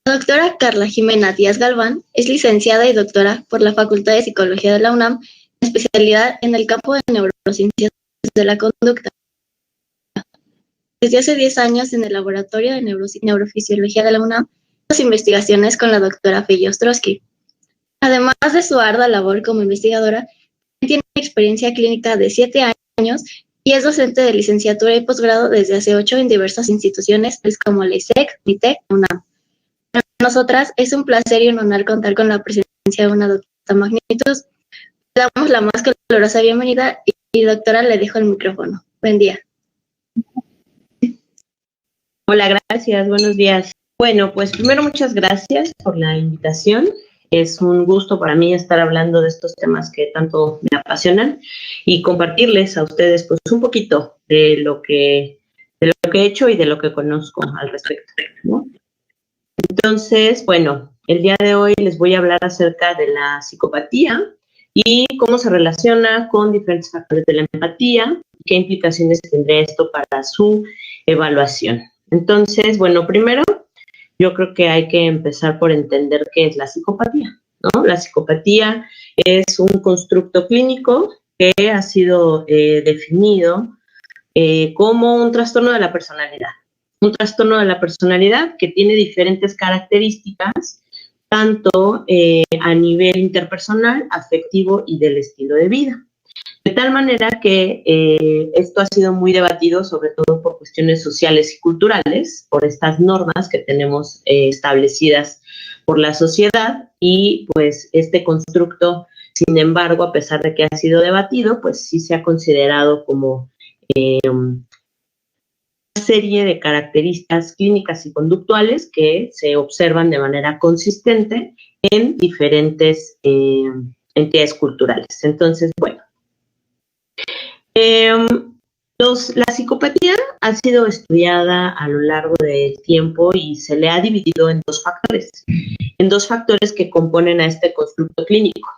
La doctora Carla Jimena Díaz Galván es licenciada y doctora por la Facultad de Psicología de la UNAM, en especialidad en el campo de neurociencias de la conducta. Desde hace 10 años en el Laboratorio de Neurofisiología de la UNAM, sus investigaciones con la doctora Fey Ostrowski. Además de su ardua labor como investigadora, tiene experiencia clínica de 7 años y es docente de licenciatura y posgrado desde hace 8 en diversas instituciones, como la ISEC, MITEC y UNAM. Para nosotras es un placer y un honor contar con la presencia de una doctora de magnitud. Le damos la más calurosa bienvenida y doctora, le dejo el micrófono. Buen día. Hola, gracias, buenos días. Bueno, pues primero muchas gracias por la invitación. Es un gusto para mí estar hablando de estos temas que tanto me apasionan y compartirles a ustedes pues un poquito de lo que he hecho y de lo que conozco al respecto, ¿no? Entonces, bueno, el día de hoy les voy a hablar acerca de la psicopatía y cómo se relaciona con diferentes factores de la empatía, qué implicaciones tendría esto para su evaluación. Entonces, bueno, primero yo creo que hay que empezar por entender qué es la psicopatía, ¿no? La psicopatía es un constructo clínico que ha sido definido como un trastorno de la personalidad. Un trastorno de la personalidad que tiene diferentes características, tanto a nivel interpersonal, afectivo y del estilo de vida. De tal manera que esto ha sido muy debatido, sobre todo por cuestiones sociales y culturales, por estas normas que tenemos establecidas por la sociedad y pues este constructo, sin embargo, a pesar de que ha sido debatido, pues sí se ha considerado como una serie de características clínicas y conductuales que se observan de manera consistente en diferentes entidades culturales. Entonces, bueno. La psicopatía ha sido estudiada a lo largo del tiempo y se le ha dividido en dos factores que componen a este constructo clínico.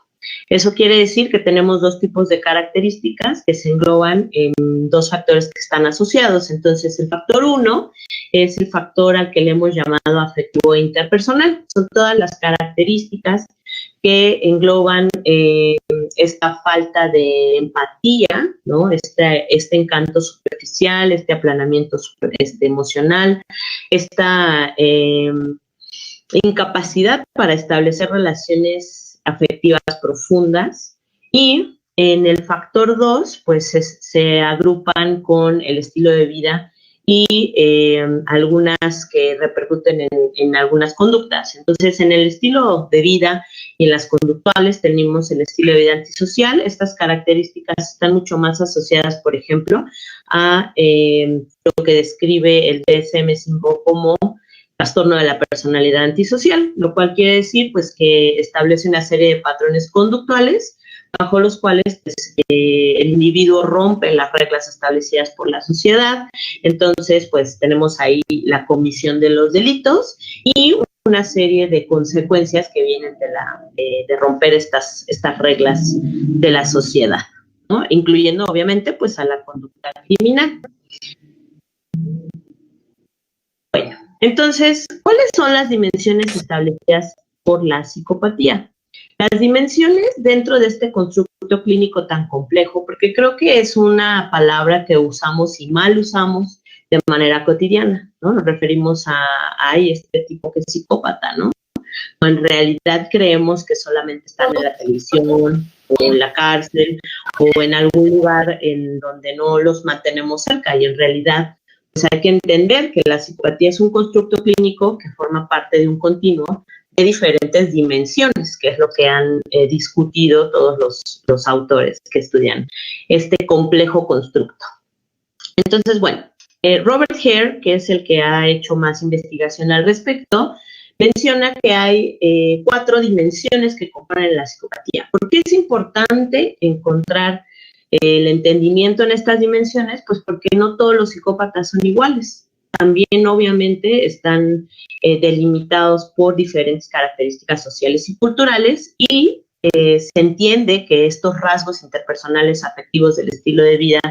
Eso quiere decir que tenemos dos tipos de características que se engloban en dos factores que están asociados. Entonces, el factor 1 es el factor al que le hemos llamado afectivo e interpersonal. Son todas las características que engloban esta falta de empatía, ¿no? Este encanto superficial, este aplanamiento emocional, esta incapacidad para establecer relaciones afectivas profundas. Y en el factor 2, pues se agrupan con el estilo de vida y algunas que repercuten en algunas conductas. Entonces, en el estilo de vida y en las conductuales tenemos el estilo de vida antisocial. Estas características están mucho más asociadas, por ejemplo, a lo que describe el DSM-5 como trastorno de la personalidad antisocial, lo cual quiere decir pues que establece una serie de patrones conductuales bajo los cuales pues, el individuo rompe las reglas establecidas por la sociedad. Entonces, pues tenemos ahí la comisión de los delitos y una serie de consecuencias que vienen de romper estas reglas de la sociedad, ¿no? Incluyendo, obviamente, pues a la conducta criminal. Bueno, entonces, ¿cuáles son las dimensiones establecidas por la psicopatía? Las dimensiones dentro de este constructo clínico tan complejo, porque creo que es una palabra que usamos y mal usamos de manera cotidiana, ¿no? Nos referimos a este tipo que es psicópata, ¿no? En realidad creemos que solamente están en la televisión o en la cárcel o en algún lugar en donde no los mantenemos cerca, y en realidad pues hay que entender que la psicopatía es un constructo clínico que forma parte de un continuo de diferentes dimensiones, que es lo que han discutido todos los autores que estudian este complejo constructo. Entonces, bueno, Robert Hare, que es el que ha hecho más investigación al respecto, menciona que hay 4 dimensiones que componen la psicopatía. ¿Por qué es importante encontrar el entendimiento en estas dimensiones? Pues porque no todos los psicópatas son iguales. También, obviamente, están delimitados por diferentes características sociales y culturales y se entiende que estos rasgos interpersonales afectivos del estilo de vida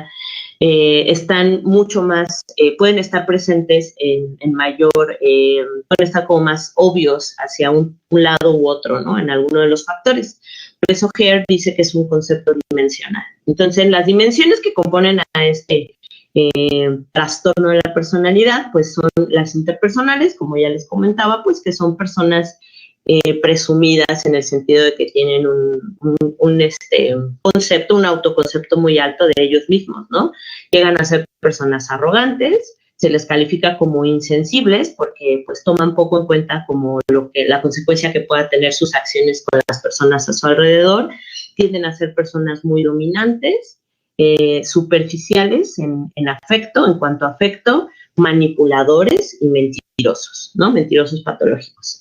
están mucho más, pueden estar presentes en mayor, pueden estar como más obvios hacia un lado u otro, ¿no? En alguno de los factores. Por eso Hare dice que es un concepto dimensional. Entonces, las dimensiones que componen a este trastorno de la personalidad, pues son las interpersonales, como ya les comentaba, pues que son personas presumidas en el sentido de que tienen un concepto, un autoconcepto muy alto de ellos mismos, ¿no? Llegan a ser personas arrogantes, se les califica como insensibles porque pues toman poco en cuenta como la consecuencia que pueda tener sus acciones con las personas a su alrededor, tienden a ser personas muy dominantes, superficiales en afecto, en cuanto a afecto, manipuladores y mentirosos, ¿no? Mentirosos patológicos.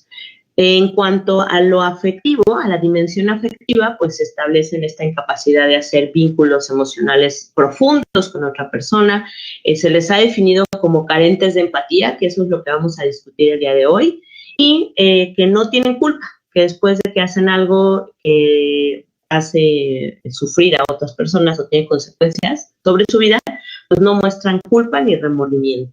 En cuanto a lo afectivo, a la dimensión afectiva, pues se establecen esta incapacidad de hacer vínculos emocionales profundos con otra persona. Se les ha definido como carentes de empatía, que eso es lo que vamos a discutir el día de hoy, y que no tienen culpa, que después de que hacen algo que hace sufrir a otras personas o tiene consecuencias sobre su vida, pues no muestran culpa ni remordimiento.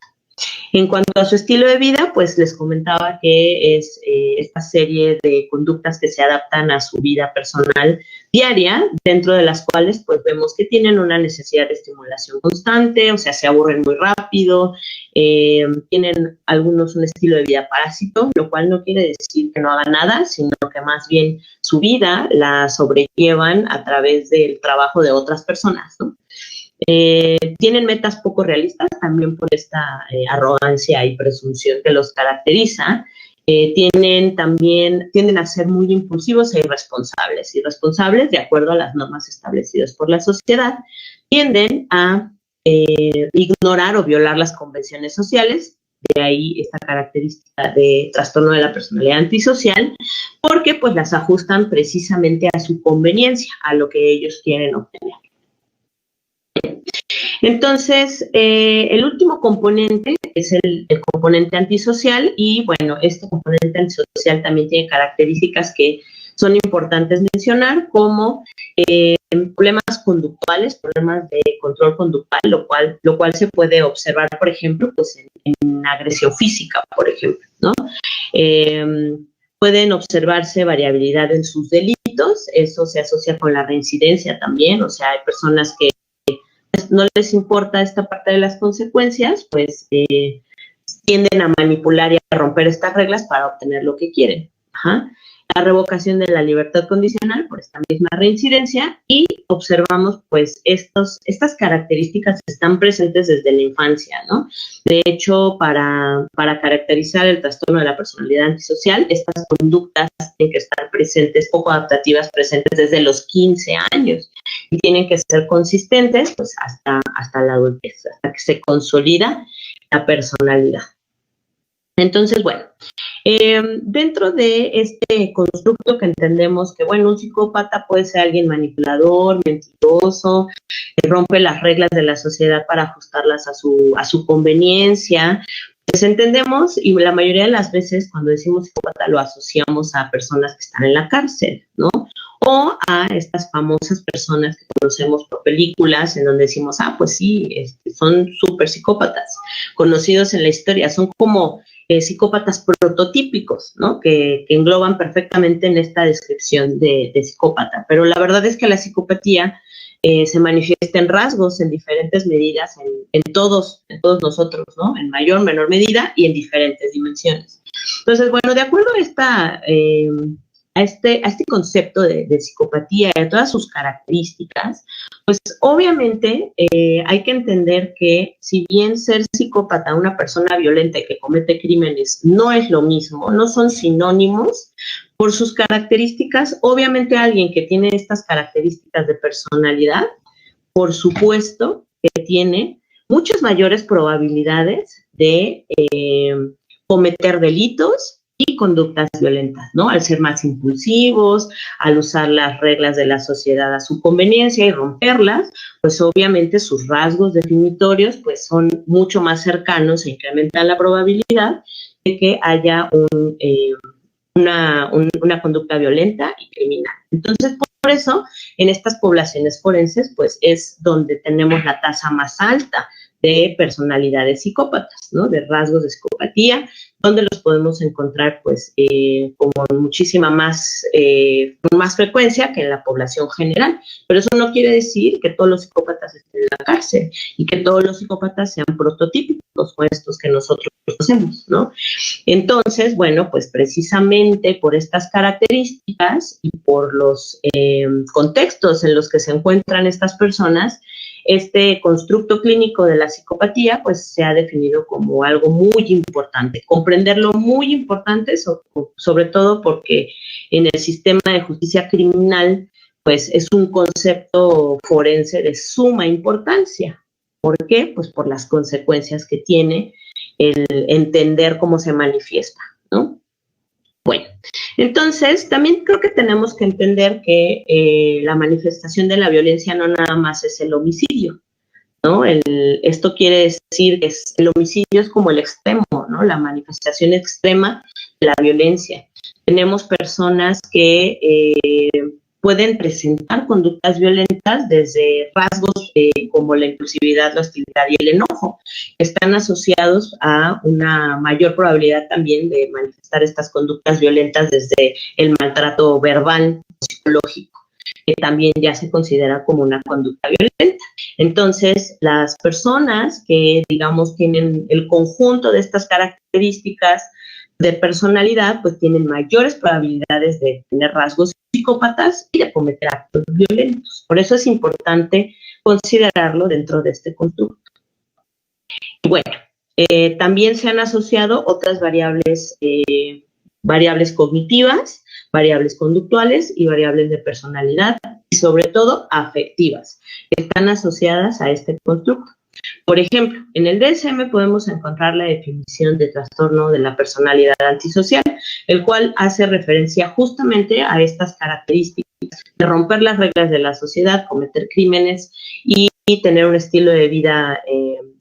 En cuanto a su estilo de vida, pues les comentaba que es esta serie de conductas que se adaptan a su vida personal diaria, dentro de las cuales pues vemos que tienen una necesidad de estimulación constante, o sea, se aburren muy rápido, tienen algunos un estilo de vida parásito, lo cual no quiere decir que no hagan nada, sino que más bien su vida la sobrellevan a través del trabajo de otras personas, ¿no? Tienen metas poco realistas también por esta arrogancia y presunción que los caracteriza. Tienden a ser muy impulsivos e irresponsables. Irresponsables de acuerdo a las normas establecidas por la sociedad. Tienden a ignorar o violar las convenciones sociales. De ahí esta característica de trastorno de la personalidad antisocial, porque pues las ajustan precisamente a su conveniencia, a lo que ellos quieren obtener. Entonces, el último componente es el componente antisocial y, bueno, este componente antisocial también tiene características que son importantes mencionar, como problemas conductuales, problemas de control conductual, lo cual se puede observar, por ejemplo, pues en agresión física, por ejemplo, ¿no? Pueden observarse variabilidad en sus delitos, eso se asocia con la reincidencia también, o sea, hay personas que no les importa esta parte de las consecuencias, pues tienden a manipular y a romper estas reglas para obtener lo que quieren. Ajá. La revocación de la libertad condicional por esta misma reincidencia, y observamos pues estas características están presentes desde la infancia, ¿no? De hecho, para caracterizar el trastorno de la personalidad antisocial, estas conductas tienen que estar presentes, poco adaptativas, presentes desde los 15 años y tienen que ser consistentes pues hasta la adultez, hasta que se consolida la personalidad. Entonces, bueno, dentro de este constructo que entendemos que, bueno, un psicópata puede ser alguien manipulador, mentiroso, que rompe las reglas de la sociedad para ajustarlas a su conveniencia, pues entendemos, y la mayoría de las veces cuando decimos psicópata lo asociamos a personas que están en la cárcel, ¿no? O a estas famosas personas que conocemos por películas en donde decimos, pues sí, son súper psicópatas, conocidos en la historia, son como psicópatas prototípicos, ¿no? Que engloban perfectamente en esta descripción de psicópata. Pero la verdad es que la psicopatía se manifiesta en rasgos, en diferentes medidas, en todos nosotros, ¿no? En mayor o menor medida y en diferentes dimensiones. Entonces, bueno, de acuerdo a este concepto de psicopatía y a todas sus características, pues obviamente hay que entender que si bien ser psicópata, una persona violenta que comete crímenes, no es lo mismo, no son sinónimos, por sus características, obviamente alguien que tiene estas características de personalidad, por supuesto que tiene muchas mayores probabilidades de cometer delitos y conductas violentas, ¿no? Al ser más impulsivos, al usar las reglas de la sociedad a su conveniencia y romperlas, pues obviamente sus rasgos definitorios pues son mucho más cercanos e incrementan la probabilidad de que haya una conducta violenta y criminal. Entonces, por eso, en estas poblaciones forenses, pues es donde tenemos la tasa más alta de personalidades psicópatas, ¿no? De rasgos de psicopatía, donde los podemos encontrar, pues, con muchísima más frecuencia que en la población general. Pero eso no quiere decir que todos los psicópatas estén en la cárcel y que todos los psicópatas sean prototípicos, como estos que nosotros conocemos, ¿no? Entonces, bueno, pues precisamente por estas características y por los contextos en los que se encuentran estas personas, este constructo clínico de la psicopatía pues se ha definido como algo muy importante, comprenderlo muy importante, sobre todo porque en el sistema de justicia criminal pues es un concepto forense de suma importancia. ¿Por qué? Pues por las consecuencias que tiene el entender cómo se manifiesta, ¿no? Bueno, entonces también creo que tenemos que entender que la manifestación de la violencia no nada más es el homicidio, ¿no? Esto quiere decir que el homicidio es como el extremo, ¿no? La manifestación extrema de la violencia. Tenemos personas que pueden presentar conductas violentas desde rasgos como la impulsividad, la hostilidad y el enojo, que están asociados a una mayor probabilidad también de manifestar estas conductas violentas desde el maltrato verbal o psicológico, que también ya se considera como una conducta violenta. Entonces, las personas que, digamos, tienen el conjunto de estas características de personalidad, pues tienen mayores probabilidades de tener rasgos psicópatas y de cometer actos violentos. Por eso es importante considerarlo dentro de este constructo. Bueno, también se han asociado otras variables cognitivas, variables conductuales y variables de personalidad y sobre todo afectivas, que están asociadas a este constructo. Por ejemplo, en el DSM podemos encontrar la definición de trastorno de la personalidad antisocial, el cual hace referencia justamente a estas características de romper las reglas de la sociedad, cometer crímenes y tener un estilo de vida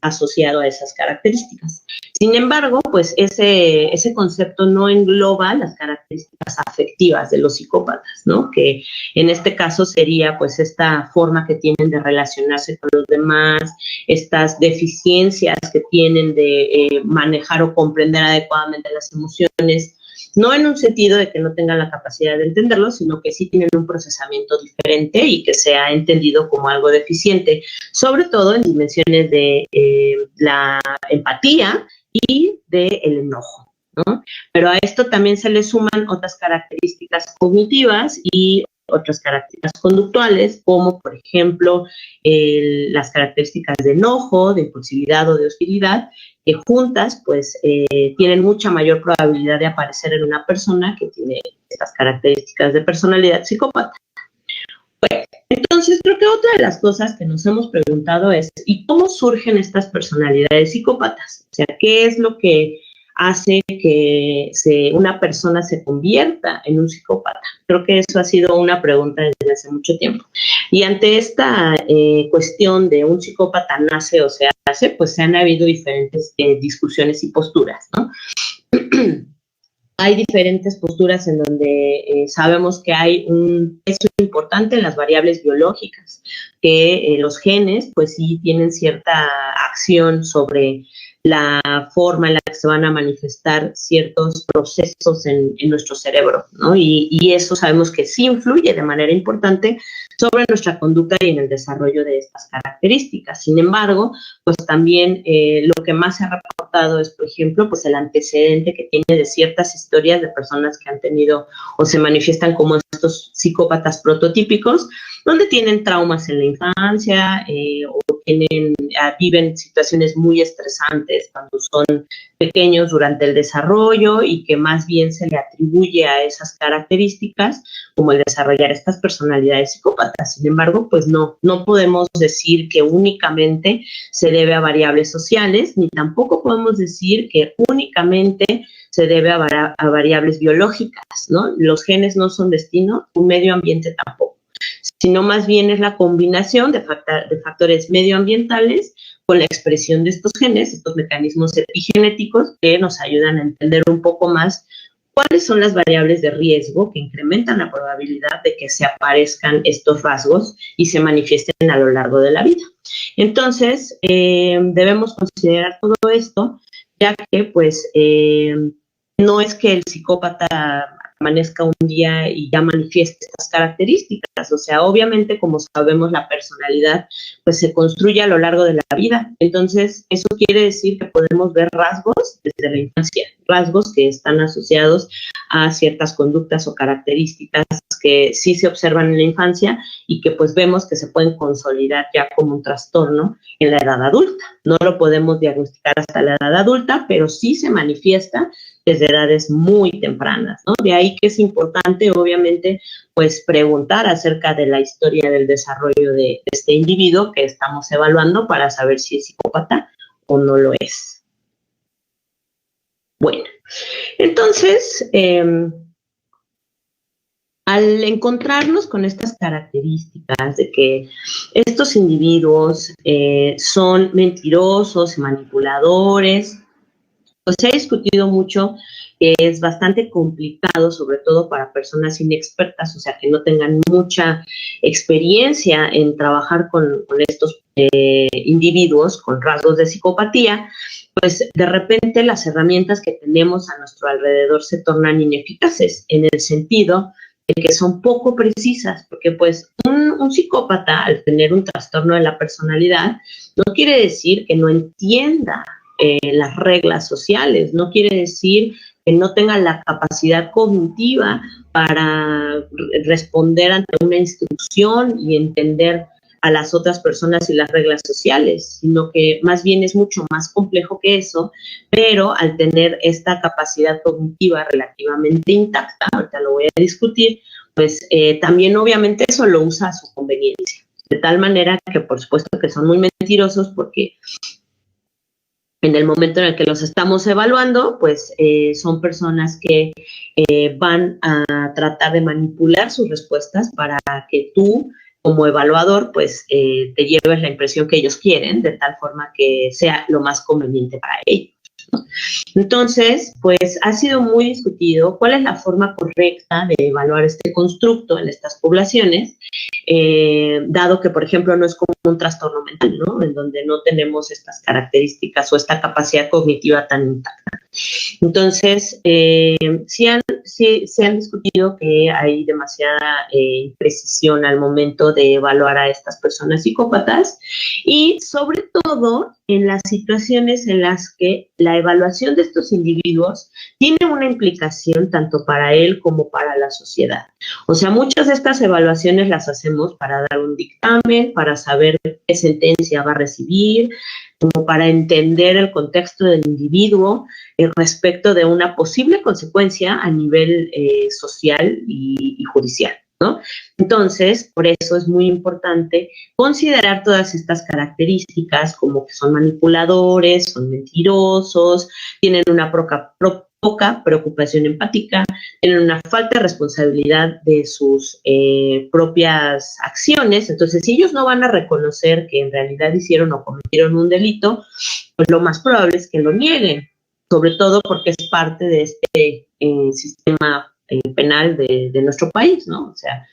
asociado a esas características. Sin embargo, pues ese concepto no engloba las características afectivas de los psicópatas, ¿no? Que en este caso sería pues esta forma que tienen de relacionarse con los demás, estas deficiencias que tienen de manejar o comprender adecuadamente las emociones, no en un sentido de que no tengan la capacidad de entenderlo, sino que sí tienen un procesamiento diferente y que se ha entendido como algo deficiente, sobre todo en dimensiones de la empatía y del enojo, ¿no? Pero a esto también se le suman otras características cognitivas y otras características conductuales, como por ejemplo las características de enojo, de impulsividad o de hostilidad, que juntas pues tienen mucha mayor probabilidad de aparecer en una persona que tiene estas características de personalidad psicópata. Bueno, entonces creo que otra de las cosas que nos hemos preguntado es, ¿y cómo surgen estas personalidades psicópatas? O sea, ¿qué es lo que hace que una persona se convierta en un psicópata? Creo que eso ha sido una pregunta desde hace mucho tiempo. Y ante esta cuestión de un psicópata nace o se hace, pues se han habido diferentes discusiones y posturas, ¿no? Hay diferentes posturas en donde sabemos que hay un peso importante en las variables biológicas, que los genes pues sí tienen cierta acción sobre la forma en la que se van a manifestar ciertos procesos en nuestro cerebro, ¿no? Y eso sabemos que sí influye de manera importante sobre nuestra conducta y en el desarrollo de estas características. Sin embargo, pues también lo que más se ha reportado es, por ejemplo, pues el antecedente que tiene de ciertas historias de personas que han tenido o se manifiestan como estos psicópatas prototípicos, donde tienen traumas en la infancia o viven situaciones muy estresantes cuando son pequeños durante el desarrollo y que más bien se le atribuye a esas características como el desarrollar estas personalidades psicópatas. Sin embargo, pues no podemos decir que únicamente se debe a variables sociales, ni tampoco podemos decir que únicamente se debe a variables biológicas, ¿no? Los genes no son destino, un medio ambiente tampoco, sino más bien es la combinación de factores medioambientales con la expresión de estos genes, estos mecanismos epigenéticos que nos ayudan a entender un poco más cuáles son las variables de riesgo que incrementan la probabilidad de que se aparezcan estos rasgos y se manifiesten a lo largo de la vida. Entonces, debemos considerar todo esto, ya que pues no es que el psicópata amanezca un día y ya manifieste estas características. O sea, obviamente, como sabemos, la personalidad pues se construye a lo largo de la vida. Entonces, eso quiere decir que podemos ver rasgos desde la infancia, rasgos que están asociados a ciertas conductas o características que sí se observan en la infancia y que pues vemos que se pueden consolidar ya como un trastorno en la edad adulta. No lo podemos diagnosticar hasta la edad adulta, pero sí se manifiesta desde edades muy tempranas, ¿no? De ahí que es importante, obviamente, pues preguntar acerca de la historia del desarrollo de este individuo que estamos evaluando para saber si es psicópata o no lo es. Bueno, entonces, al encontrarnos con estas características de que estos individuos son mentirosos, manipuladores, pues se ha discutido mucho, es bastante complicado, sobre todo para personas inexpertas, o sea, que no tengan mucha experiencia en trabajar con estos individuos con rasgos de psicopatía, pues de repente las herramientas que tenemos a nuestro alrededor se tornan ineficaces en el sentido de que son poco precisas, porque pues un psicópata al tener un trastorno de la personalidad no quiere decir que no entienda las reglas sociales, no quiere decir que no tenga la capacidad cognitiva para responder ante una instrucción y entender a las otras personas y las reglas sociales, sino que más bien es mucho más complejo que eso, pero al tener esta capacidad cognitiva relativamente intacta, ahorita lo voy a discutir, pues también obviamente eso lo usa a su conveniencia, de tal manera que por supuesto que son muy mentirosos porque en el momento en el que los estamos evaluando, pues son personas que van a tratar de manipular sus respuestas para que tú, como evaluador, pues te lleves la impresión que ellos quieren, de tal forma que sea lo más conveniente para ellos, ¿no? Entonces, pues ha sido muy discutido cuál es la forma correcta de evaluar este constructo en estas poblaciones, dado que, por ejemplo, no es como un trastorno mental, ¿no? En donde no tenemos estas características o esta capacidad cognitiva tan intacta. Entonces, sí se han discutido que hay demasiada imprecisión al momento de evaluar a estas personas psicópatas y sobre todo en las situaciones en las que la evaluación de estos individuos tiene una implicación tanto para él como para la sociedad. O sea, muchas de estas evaluaciones las hacemos para dar un dictamen, para saber qué sentencia va a recibir, como para entender el contexto del individuo respecto de una posible consecuencia a nivel social y judicial, ¿no? Entonces, por eso es muy importante considerar todas estas características como que son manipuladores, son mentirosos, tienen una poca preocupación empática, tienen una falta de responsabilidad de sus propias acciones. Entonces, si ellos no van a reconocer que en realidad hicieron o cometieron un delito, pues lo más probable es que lo nieguen, sobre todo porque es parte de este sistema penal de nuestro país, ¿no? O sea,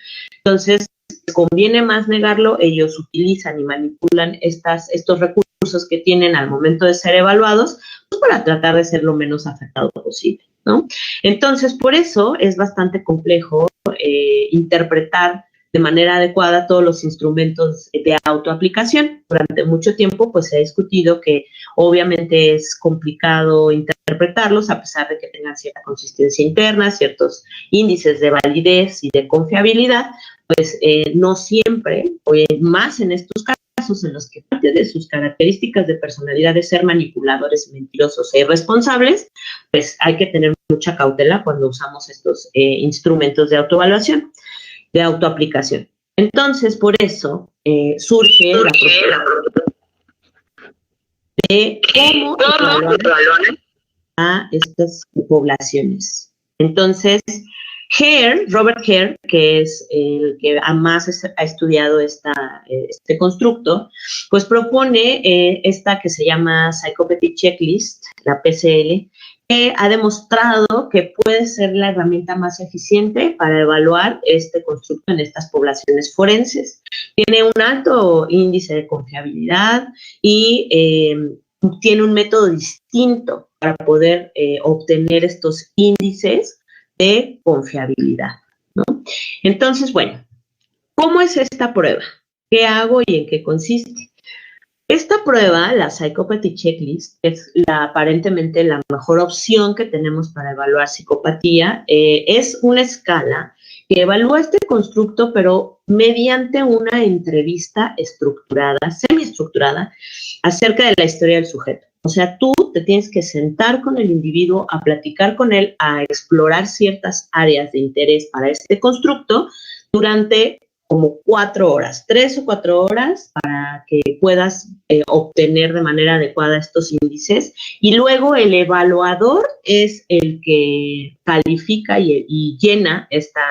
entonces, conviene más negarlo, ellos utilizan y manipulan estos recursos que tienen al momento de ser evaluados, pues para tratar de ser lo menos afectado posible, ¿no? Entonces, por eso es bastante complejo interpretar de manera adecuada todos los instrumentos de autoaplicación. Durante mucho tiempo, pues se ha discutido que obviamente es complicado interpretarlos a pesar de que tengan cierta consistencia interna, ciertos índices de validez y de confiabilidad, pues no siempre, o más en estos casos en los que parte de sus características de personalidad es ser manipuladores, mentirosos e irresponsables, pues hay que tener mucha cautela cuando usamos estos instrumentos de autoevaluación, de autoaplicación. Entonces, por eso surge la propuesta de cómo evaluar a estas poblaciones. Entonces, Robert Hare, que es el que más ha estudiado este constructo, pues propone esta que se llama Psychopathy Checklist, la PCL, que ha demostrado que puede ser la herramienta más eficiente para evaluar este constructo en estas poblaciones forenses. Tiene un alto índice de confiabilidad y tiene un método distinto para poder obtener estos índices de confiabilidad, ¿no? Entonces, bueno, ¿cómo es esta prueba? ¿Qué hago y en qué consiste? Esta prueba, la Psychopathy Checklist, es aparentemente la mejor opción que tenemos para evaluar psicopatía. Es una escala que evalúa este constructo, pero mediante una entrevista estructurada, semiestructurada, acerca de la historia del sujeto. O sea, tú te tienes que sentar con el individuo, a platicar con él, a explorar ciertas áreas de interés para este constructo durante como 4 horas, 3 o 4 horas, para que puedas obtener de manera adecuada estos índices. Y luego el evaluador es el que califica y llena esta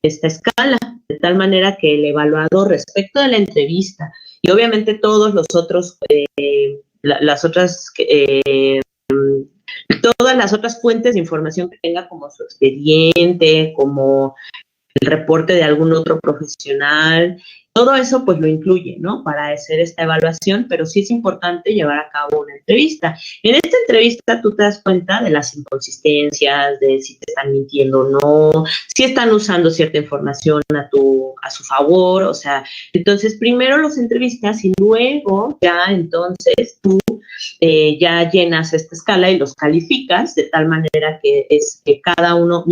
escala, de tal manera que el evaluador, respecto de la entrevista, y obviamente todos los otros, todas las otras fuentes de información que tenga, como su expediente, como el reporte de algún otro profesional, todo eso pues lo incluye, ¿no? Para hacer esta evaluación, pero sí es importante llevar a cabo una entrevista. En esta entrevista tú te das cuenta de las inconsistencias, de si te están mintiendo o no, si están usando cierta información a su favor, o sea, entonces primero los entrevistas y luego ya entonces tú ya llenas esta escala y los calificas de tal manera que cada uno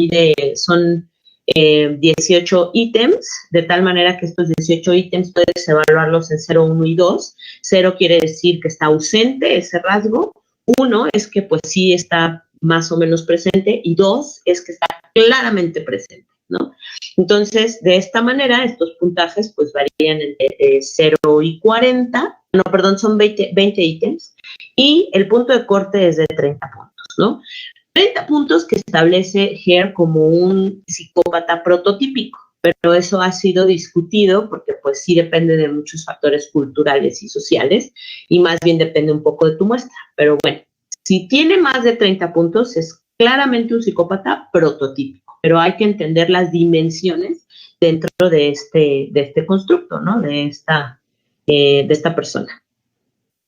son 18 ítems, de tal manera que estos 18 ítems puedes evaluarlos en 0, 1 y 2. 0 quiere decir que está ausente ese rasgo, 1 es que pues sí está más o menos presente y 2 es que está claramente presente, ¿no? Entonces, de esta manera, estos puntajes pues varían entre 0 y 40, no, perdón, son 20 ítems, y el punto de corte es de 30 puntos, ¿no? 30 puntos que establece Hare como un psicópata prototípico, pero eso ha sido discutido porque pues sí depende de muchos factores culturales y sociales y más bien depende un poco de tu muestra. Pero bueno, si tiene más de 30 puntos es claramente un psicópata prototípico, pero hay que entender las dimensiones dentro de este constructo, ¿no? De esta persona.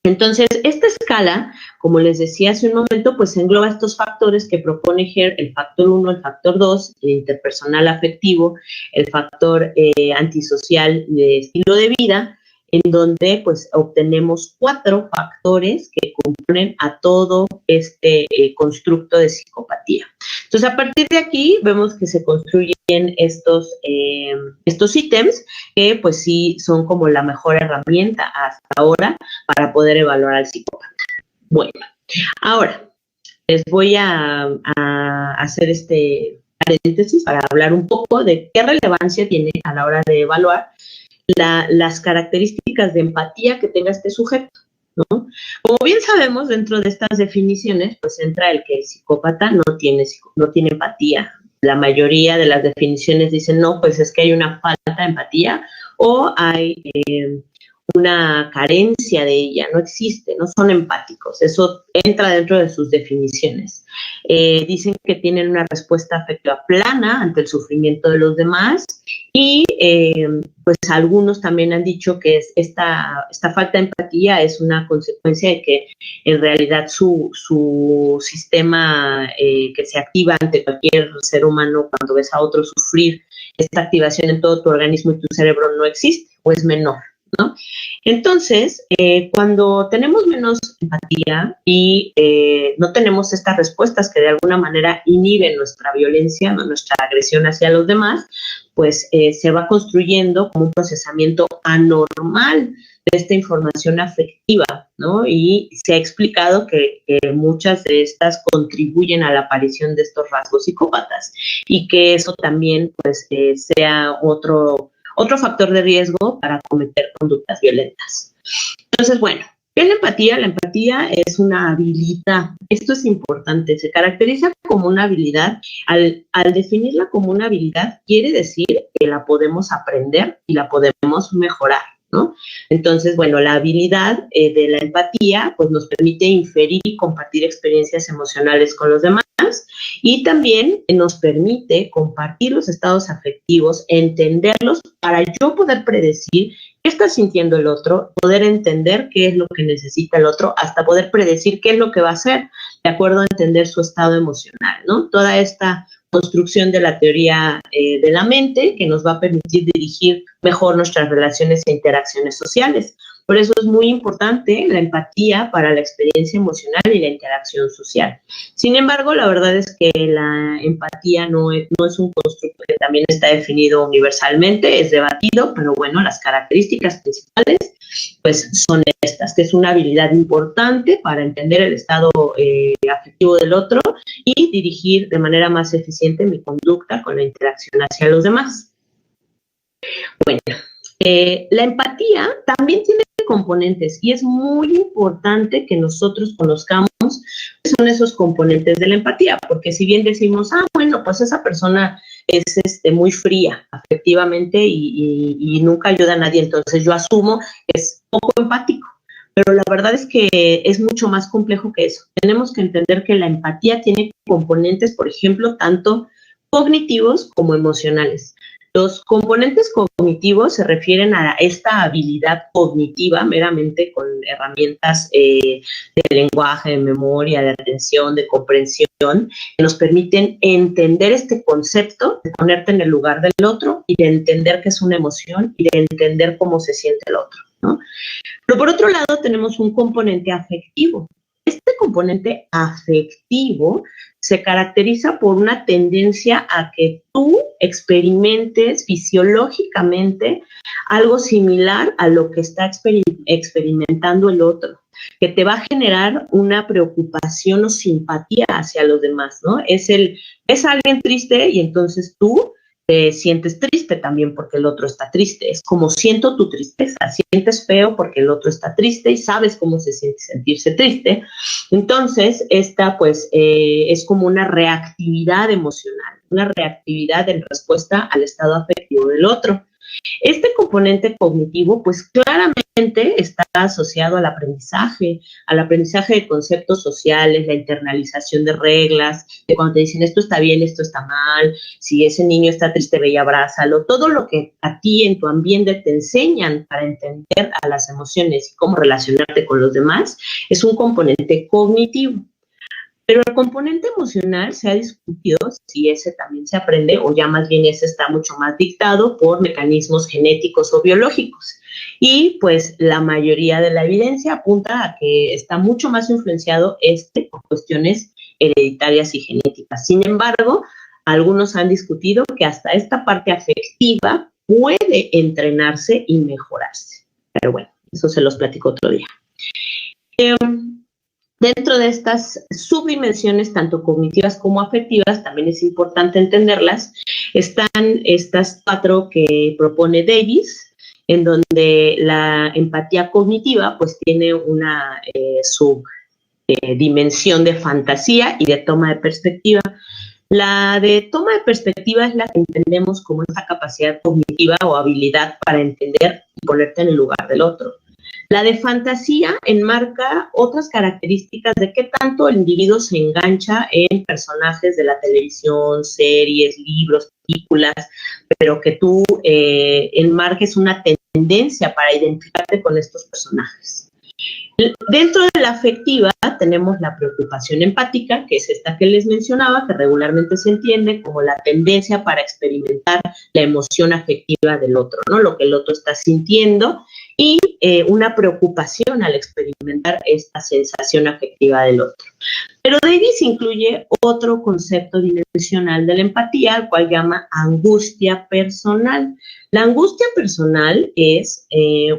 Entonces, esta escala, como les decía hace un momento, pues engloba estos factores que propone Hare, el factor 1, el factor 2, el interpersonal afectivo, el factor antisocial de estilo de vida, en donde pues obtenemos 4 factores que componen a todo este constructo de psicopatía. Entonces, a partir de aquí vemos que se construyen estos ítems que pues sí son como la mejor herramienta hasta ahora para poder evaluar al psicópata. Bueno, ahora les voy a hacer este paréntesis para hablar un poco de qué relevancia tiene a la hora de evaluar las características de empatía que tenga este sujeto, ¿no? Como bien sabemos, dentro de estas definiciones, pues entra el que el psicópata no tiene empatía. La mayoría de las definiciones dicen, no, pues es que hay una falta de empatía o hay una carencia de ella, no existe, no son empáticos, eso entra dentro de sus definiciones. Dicen que tienen una respuesta afectiva plana ante el sufrimiento de los demás y pues algunos también han dicho que esta falta de empatía es una consecuencia de que en realidad su sistema que se activa ante cualquier ser humano cuando ves a otro sufrir, esta activación en todo tu organismo y tu cerebro no existe o es menor, ¿no? Entonces, cuando tenemos menos empatía y no tenemos estas respuestas que de alguna manera inhiben nuestra violencia, ¿no? Nuestra agresión hacia los demás, pues se va construyendo como un procesamiento anormal de esta información afectiva, ¿no? Y se ha explicado que muchas de estas contribuyen a la aparición de estos rasgos psicópatas y que eso también pues sea otro factor de riesgo para cometer conductas violentas. Entonces, bueno, ¿Qué es la empatía? La empatía es una habilidad. Esto es importante. Se caracteriza como una habilidad. Al definirla como una habilidad, quiere decir que la podemos aprender y la podemos mejorar, ¿no? Entonces, bueno, la habilidad de la empatía pues nos permite inferir y compartir experiencias emocionales con los demás y también nos permite compartir los estados afectivos, entenderlos para yo poder predecir qué está sintiendo el otro, poder entender qué es lo que necesita el otro, hasta poder predecir qué es lo que va a hacer, de acuerdo a entender su estado emocional, ¿no? Toda esta construcción de la teoría de la mente que nos va a permitir dirigir mejor nuestras relaciones e interacciones sociales. Por eso es muy importante la empatía para la experiencia emocional y la interacción social. Sin embargo, la verdad es que la empatía no es un constructo que también está definido universalmente, es debatido, pero bueno, las características principales pues son estas, que es una habilidad importante para entender el estado afectivo del otro y dirigir de manera más eficiente mi conducta con la interacción hacia los demás. Bueno, la empatía también tiene componentes y es muy importante que nosotros conozcamos cuáles son esos componentes de la empatía, porque si bien decimos, bueno, pues esa persona es muy fría afectivamente y nunca ayuda a nadie, entonces yo asumo que es poco empático. Pero la verdad es que es mucho más complejo que eso. Tenemos que entender que la empatía tiene componentes, por ejemplo, tanto cognitivos como emocionales. Los componentes cognitivos se refieren a esta habilidad cognitiva meramente con herramientas de lenguaje, de memoria, de atención, de comprensión, que nos permiten entender este concepto, de ponerte en el lugar del otro y de entender qué es una emoción y de entender cómo se siente el otro, ¿no? Pero por otro lado tenemos un componente afectivo. Este componente afectivo se caracteriza por una tendencia a que tú experimentes fisiológicamente algo similar a lo que está experimentando el otro, que te va a generar una preocupación o simpatía hacia los demás, ¿no? Es alguien triste y entonces tú te sientes triste también porque el otro está triste. Es como siento tu tristeza, sientes feo porque el otro está triste y sabes cómo se siente sentirse triste. Entonces, esta pues es como una reactividad emocional, una reactividad en respuesta al estado afectivo del otro. Este componente cognitivo, pues claramente está asociado al aprendizaje de conceptos sociales, la internalización de reglas, de cuando te dicen esto está bien, esto está mal, si ese niño está triste, ve y abrázalo, todo lo que a ti en tu ambiente te enseñan para entender a las emociones y cómo relacionarte con los demás, es un componente cognitivo. Pero el componente emocional se ha discutido si ese también se aprende o ya más bien ese está mucho más dictado por mecanismos genéticos o biológicos. Y pues la mayoría de la evidencia apunta a que está mucho más influenciado por cuestiones hereditarias y genéticas. Sin embargo, algunos han discutido que hasta esta parte afectiva puede entrenarse y mejorarse. Pero bueno, eso se los platico otro día. Dentro de estas subdimensiones, tanto cognitivas como afectivas, también es importante entenderlas, están estas 4 que propone Davis, en donde la empatía cognitiva pues tiene una subdimensión de fantasía y de toma de perspectiva. La de toma de perspectiva es la que entendemos como esa capacidad cognitiva o habilidad para entender y ponerte en el lugar del otro. La de fantasía enmarca otras características de qué tanto el individuo se engancha en personajes de la televisión, series, libros, películas, pero que tú enmarques una tendencia para identificarte con estos personajes. Dentro de la afectiva tenemos la preocupación empática, que es esta que les mencionaba, que regularmente se entiende como la tendencia para experimentar la emoción afectiva del otro, ¿no? Lo que el otro está sintiendo y una preocupación al experimentar esta sensación afectiva del otro. Pero Davis incluye otro concepto dimensional de la empatía, al cual llama angustia personal. La angustia personal es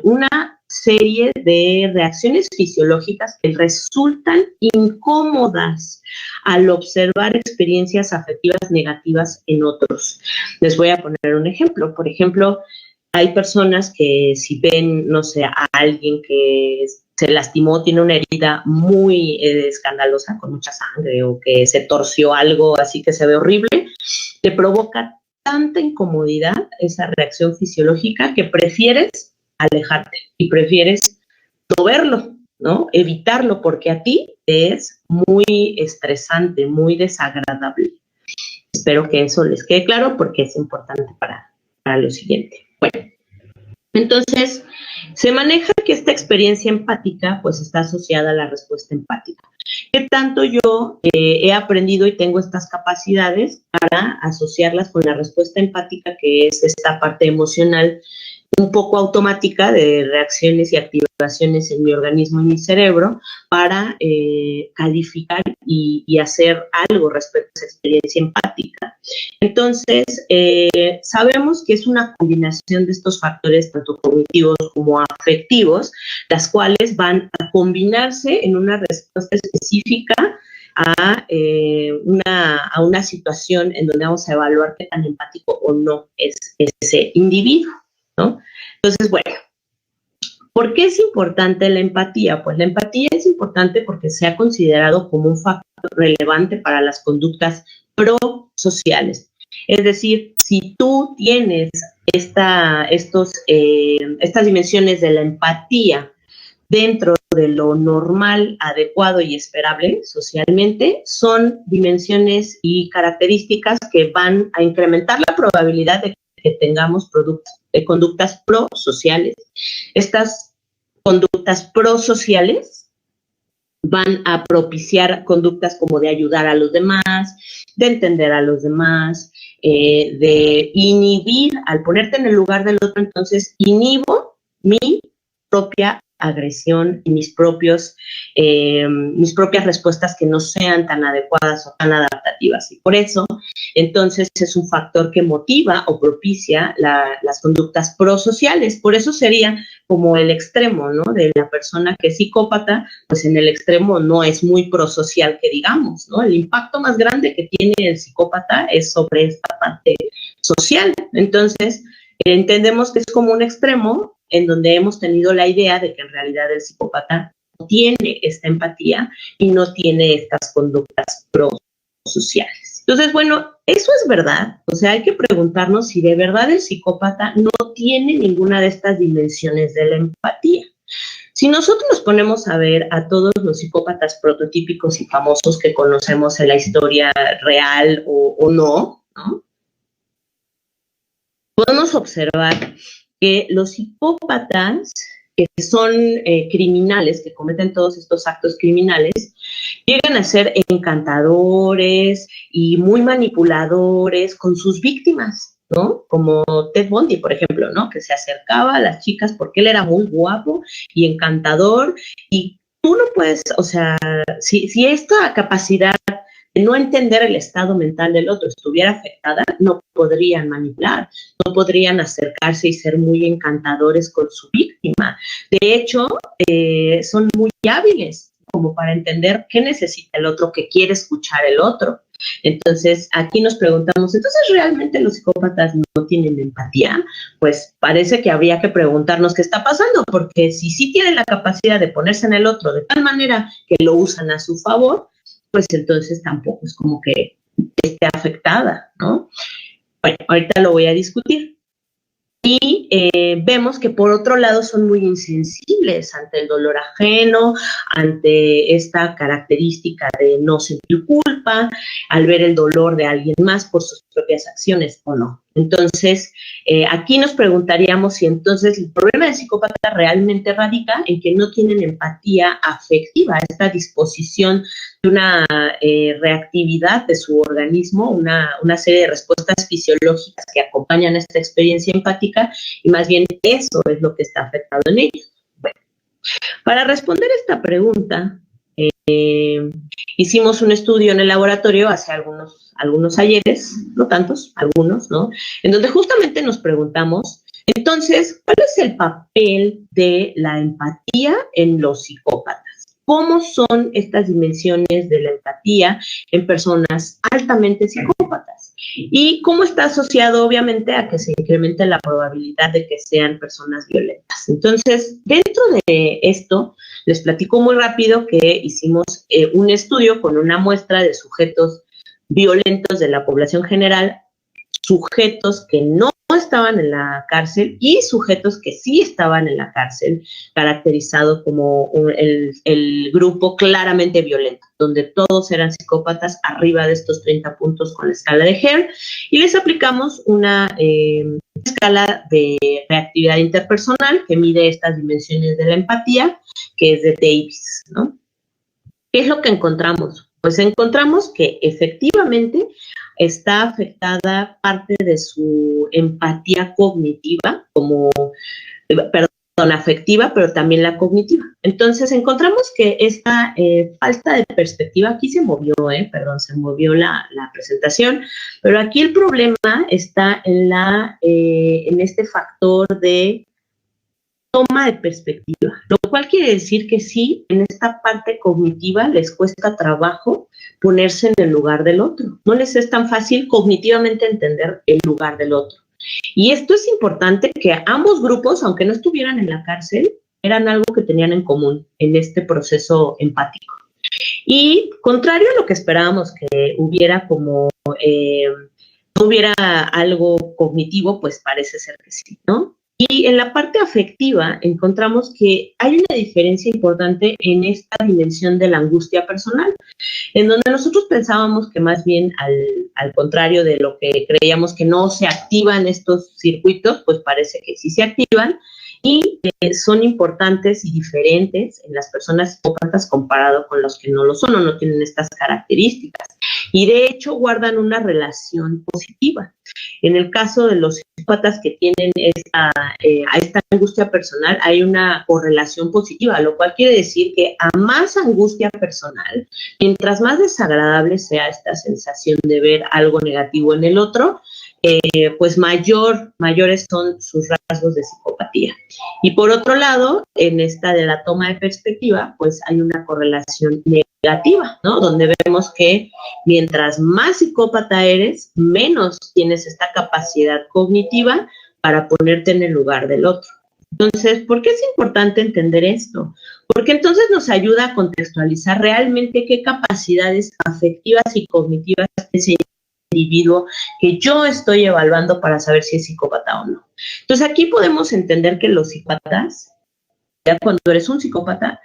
una serie de reacciones fisiológicas que resultan incómodas al observar experiencias afectivas negativas en otros. Les voy a poner un ejemplo. Por ejemplo, hay personas que si ven, no sé, a alguien que se lastimó, tiene una herida muy escandalosa, con mucha sangre, o que se torció algo así que se ve horrible, te provoca tanta incomodidad esa reacción fisiológica que prefieres alejarte y prefieres no verlo, ¿no? Evitarlo, porque a ti te es muy estresante, muy desagradable. Espero que eso les quede claro porque es importante para lo siguiente. Bueno, entonces se maneja que esta experiencia empática pues está asociada a la respuesta empática. ¿Qué tanto yo he aprendido y tengo estas capacidades para asociarlas con la respuesta empática, que es esta parte emocional un poco automática de reacciones y activaciones en mi organismo y mi cerebro para calificar y hacer algo respecto a esa experiencia empática? Entonces, sabemos que es una combinación de estos factores, tanto cognitivos como afectivos, las cuales van a combinarse en una respuesta específica a una situación en donde vamos a evaluar qué tan empático o no es ese individuo, ¿no? Entonces, bueno, ¿por qué es importante la empatía? Pues la empatía es importante porque se ha considerado como un factor relevante para las conductas prosociales. Es decir, si tú tienes estas dimensiones de la empatía dentro de lo normal, adecuado y esperable socialmente, son dimensiones y características que van a incrementar la probabilidad de que tengamos conductas prosociales. Estas conductas prosociales van a propiciar conductas como de ayudar a los demás, de entender a los demás, de inhibir, al ponerte en el lugar del otro, entonces inhibo mi propia agresión y mis propias respuestas que no sean tan adecuadas o tan adaptativas. Y por eso, entonces, es un factor que motiva o propicia las conductas prosociales. Por eso sería como el extremo, ¿no? De la persona que es psicópata, pues en el extremo no es muy prosocial, que digamos, ¿no? El impacto más grande que tiene el psicópata es sobre esta parte social. Entonces, entendemos que es como un extremo en donde hemos tenido la idea de que en realidad el psicópata no tiene esta empatía y no tiene estas conductas prosociales. Entonces, bueno, eso es verdad. O sea, hay que preguntarnos si de verdad el psicópata no tiene ninguna de estas dimensiones de la empatía. Si nosotros nos ponemos a ver a todos los psicópatas prototípicos y famosos que conocemos en la historia real o no, podemos observar que los psicópatas que son criminales, que cometen todos estos actos criminales, llegan a ser encantadores y muy manipuladores con sus víctimas, ¿no? Como Ted Bundy, por ejemplo, ¿no? Que se acercaba a las chicas porque él era muy guapo y encantador, y tú no puedes, o sea, si esta capacidad de no entender el estado mental del otro estuviera afectada, no podrían manipular, no podrían acercarse y ser muy encantadores con su víctima. De hecho, son muy hábiles como para entender qué necesita el otro, qué quiere escuchar el otro. Entonces, aquí nos preguntamos, ¿entonces realmente los psicópatas no tienen empatía? Pues parece que habría que preguntarnos qué está pasando, porque si sí tienen la capacidad de ponerse en el otro de tal manera que lo usan a su favor, pues entonces tampoco es como que esté afectada, ¿no? Bueno, ahorita lo voy a discutir. Y vemos que por otro lado son muy insensibles ante el dolor ajeno, ante esta característica de no sentir culpa, al ver el dolor de alguien más por sus propias acciones o no. Entonces, aquí nos preguntaríamos si entonces el problema del psicópata realmente radica en que no tienen empatía afectiva, esta disposición de una reactividad de su organismo, una serie de respuestas fisiológicas que acompañan esta experiencia empática, y más bien eso es lo que está afectado en ellos. Bueno, para responder esta pregunta, hicimos un estudio en el laboratorio hace algunos ayeres, no tantos, algunos, ¿no? En donde justamente nos preguntamos, entonces, ¿cuál es el papel de la empatía en los psicópatas? ¿Cómo son estas dimensiones de la empatía en personas altamente psicópatas? Y cómo está asociado, obviamente, a que se incremente la probabilidad de que sean personas violentas. Entonces, dentro de esto, Les platico muy rápido que hicimos un estudio con una muestra de sujetos violentos de la población general, sujetos que no estaban en la cárcel y sujetos que sí estaban en la cárcel, caracterizado como el grupo claramente violento, donde todos eran psicópatas arriba de estos 30 puntos con la escala de Hare, y les aplicamos una escala de reactividad interpersonal que mide estas dimensiones de la empatía, que es de Davis, ¿no? ¿Qué es lo que encontramos? Pues encontramos que efectivamente está afectada parte de su empatía cognitiva, afectiva, pero también la cognitiva. Entonces encontramos que esta falta de perspectiva, aquí se movió la presentación, pero aquí el problema está en este factor de toma de perspectiva, lo cual quiere decir que sí, en esta parte cognitiva les cuesta trabajo ponerse en el lugar del otro. No les es tan fácil cognitivamente entender el lugar del otro. Y esto es importante, que ambos grupos, aunque no estuvieran en la cárcel, eran algo que tenían en común en este proceso empático. Y contrario a lo que esperábamos que hubiera no hubiera algo cognitivo, pues parece ser que sí, ¿no? Y en la parte afectiva encontramos que hay una diferencia importante en esta dimensión de la angustia personal, en donde nosotros pensábamos que más bien al contrario de lo que creíamos que no se activan estos circuitos, pues parece que sí se activan y son importantes y diferentes en las personas psicópatas comparado con los que no lo son o no tienen estas características. Y de hecho guardan una relación positiva. En el caso de los psicópatas que tienen esta angustia personal, hay una correlación positiva, lo cual quiere decir que a más angustia personal, mientras más desagradable sea esta sensación de ver algo negativo en el otro, pues mayores son sus rasgos de psicopatía. Y por otro lado, en esta de la toma de perspectiva, pues hay una correlación negativa, ¿no? Donde vemos que mientras más psicópata eres, menos tienes esta capacidad cognitiva para ponerte en el lugar del otro. Entonces, ¿por qué es importante entender esto? Porque entonces nos ayuda a contextualizar realmente qué capacidades afectivas y cognitivas ese individuo que yo estoy evaluando para saber si es psicópata o no. Entonces, aquí podemos entender que los psicópatas, ya cuando eres un psicópata,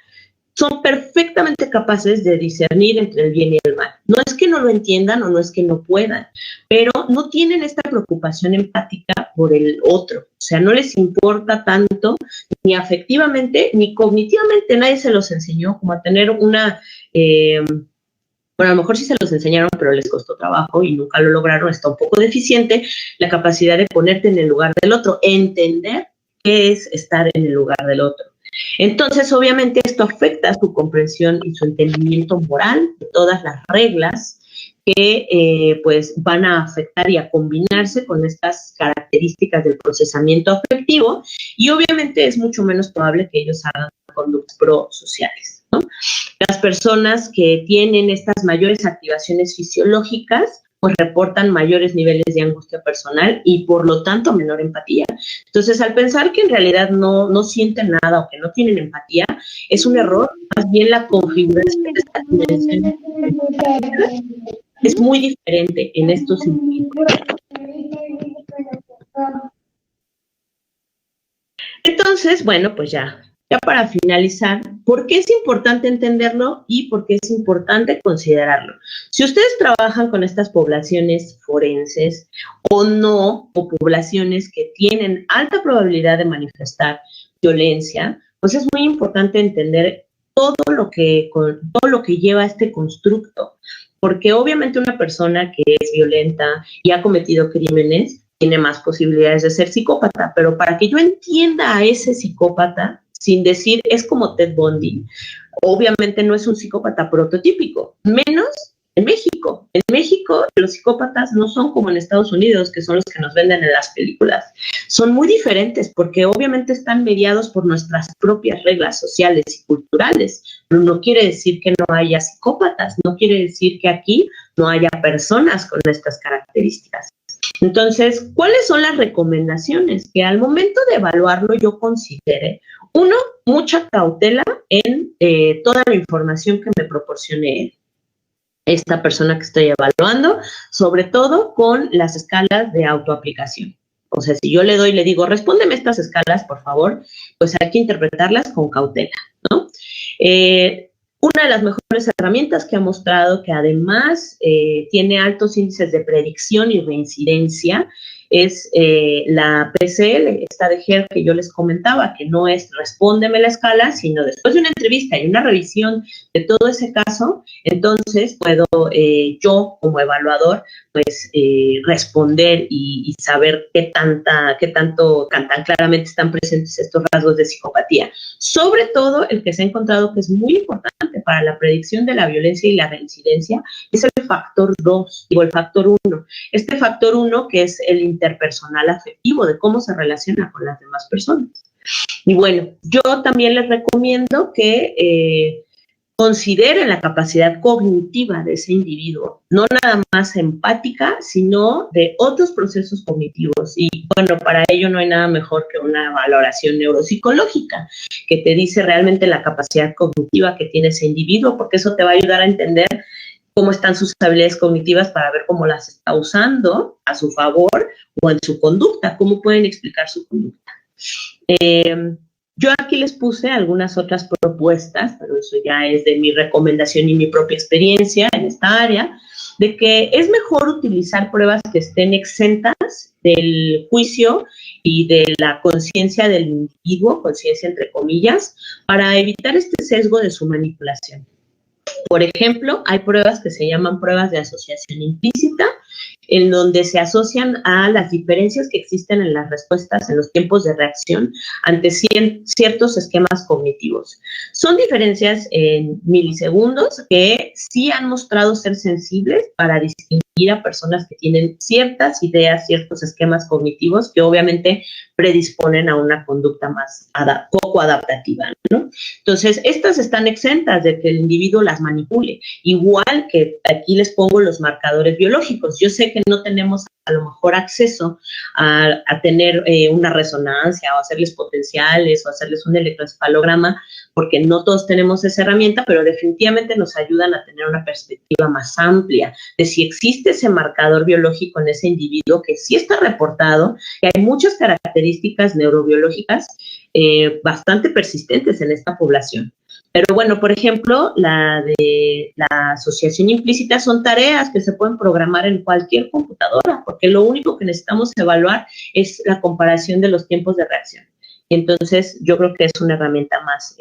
son perfectamente capaces de discernir entre el bien y el mal. No es que no lo entiendan o no es que no puedan, pero no tienen esta preocupación empática por el otro. O sea, no les importa tanto, ni afectivamente, ni cognitivamente. Nadie se los enseñó como a tener una... bueno, a lo mejor sí se los enseñaron, pero les costó trabajo y nunca lo lograron. Está un poco deficiente la capacidad de ponerte en el lugar del otro, entender qué es estar en el lugar del otro. Entonces, obviamente, esto afecta su comprensión y su entendimiento moral de todas las reglas que pues van a afectar y a combinarse con estas características del procesamiento afectivo, y obviamente es mucho menos probable que ellos hagan conductas prosociales, ¿no? Las personas que tienen estas mayores activaciones fisiológicas pues reportan mayores niveles de angustia personal y por lo tanto menor empatía. Entonces, al pensar que en realidad no sienten nada o que no tienen empatía, es un error. Más bien la configuración de estas dimensiones es muy diferente en estos individuos. Entonces, bueno, pues ya para finalizar, ¿por qué es importante entenderlo y por qué es importante considerarlo? Si ustedes trabajan con estas poblaciones forenses o no, o poblaciones que tienen alta probabilidad de manifestar violencia, pues es muy importante entender todo lo que lleva este constructo, porque obviamente una persona que es violenta y ha cometido crímenes tiene más posibilidades de ser psicópata, pero para que yo entienda a ese psicópata, sin decir es como Ted Bundy, obviamente no es un psicópata prototípico, menos en México. En México los psicópatas no son como en Estados Unidos, que son los que nos venden en las películas. Son muy diferentes porque obviamente están mediados por nuestras propias reglas sociales y culturales. Pero no quiere decir que no haya psicópatas, no quiere decir que aquí no haya personas con estas características. Entonces, ¿cuáles son las recomendaciones? Que al momento de evaluarlo yo considere Uno, mucha cautela en toda la información que me proporcione esta persona que estoy evaluando, sobre todo con las escalas de autoaplicación. O sea, si yo le digo, respóndeme estas escalas, por favor, pues hay que interpretarlas con cautela, ¿no? Una de las mejores herramientas que ha mostrado que además tiene altos índices de predicción y reincidencia es la PCL, esta de GER que yo les comentaba, que no es respóndeme la escala, sino después de una entrevista y una revisión de todo ese caso, entonces puedo yo como evaluador pues responder y saber qué tan claramente están presentes estos rasgos de psicopatía. Sobre todo el que se ha encontrado que es muy importante para la predicción de la violencia y la reincidencia es el factor 2, el factor 1. Este factor 1 que es el interpersonal afectivo, de cómo se relaciona con las demás personas. Y bueno, yo también les recomiendo que consideren la capacidad cognitiva de ese individuo, no nada más empática, sino de otros procesos cognitivos. Y bueno, para ello no hay nada mejor que una valoración neuropsicológica que te dice realmente la capacidad cognitiva que tiene ese individuo, porque eso te va a ayudar a entender cómo están sus habilidades cognitivas para ver cómo las está usando a su favor o en su conducta, cómo pueden explicar su conducta. Yo aquí les puse algunas otras propuestas, pero eso ya es de mi recomendación y mi propia experiencia en esta área, de que es mejor utilizar pruebas que estén exentas del juicio y de la conciencia del individuo, conciencia entre comillas, para evitar este sesgo de su manipulación. Por ejemplo, hay pruebas que se llaman pruebas de asociación implícita, en donde se asocian a las diferencias que existen en las respuestas en los tiempos de reacción ante ciertos esquemas cognitivos. Son diferencias en milisegundos que sí han mostrado ser sensibles para distinguir a personas que tienen ciertas ideas, ciertos esquemas cognitivos que obviamente predisponen a una conducta más poco adaptativa, ¿no? Entonces, estas están exentas de que el individuo las manipule, igual que aquí les pongo los marcadores biológicos. Yo sé que no tenemos a lo mejor acceso a tener una resonancia o hacerles potenciales o hacerles un electroencefalograma, porque no todos tenemos esa herramienta, pero definitivamente nos ayudan a tener una perspectiva más amplia de si existe ese marcador biológico en ese individuo que sí está reportado, que hay muchas características neurobiológicas bastante persistentes en esta población. Pero bueno, por ejemplo, la de la asociación implícita son tareas que se pueden programar en cualquier computadora, porque lo único que necesitamos evaluar es la comparación de los tiempos de reacción. Entonces, yo creo que es una herramienta más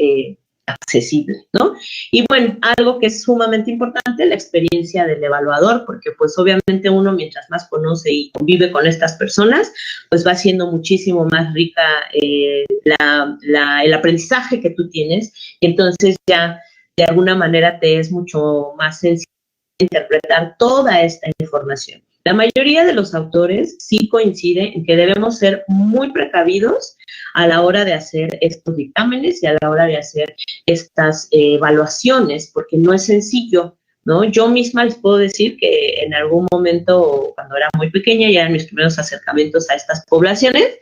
accesible, ¿no? Y bueno, algo que es sumamente importante, la experiencia del evaluador, porque pues obviamente uno mientras más conoce y convive con estas personas, pues va siendo muchísimo más rica el aprendizaje que tú tienes, y entonces ya de alguna manera te es mucho más sencillo interpretar toda esta información. La mayoría de los autores sí coincide en que debemos ser muy precavidos a la hora de hacer estos dictámenes y a la hora de hacer estas evaluaciones, porque no es sencillo, ¿no? Yo misma les puedo decir que en algún momento, cuando era muy pequeña, ya en mis primeros acercamientos a estas poblaciones,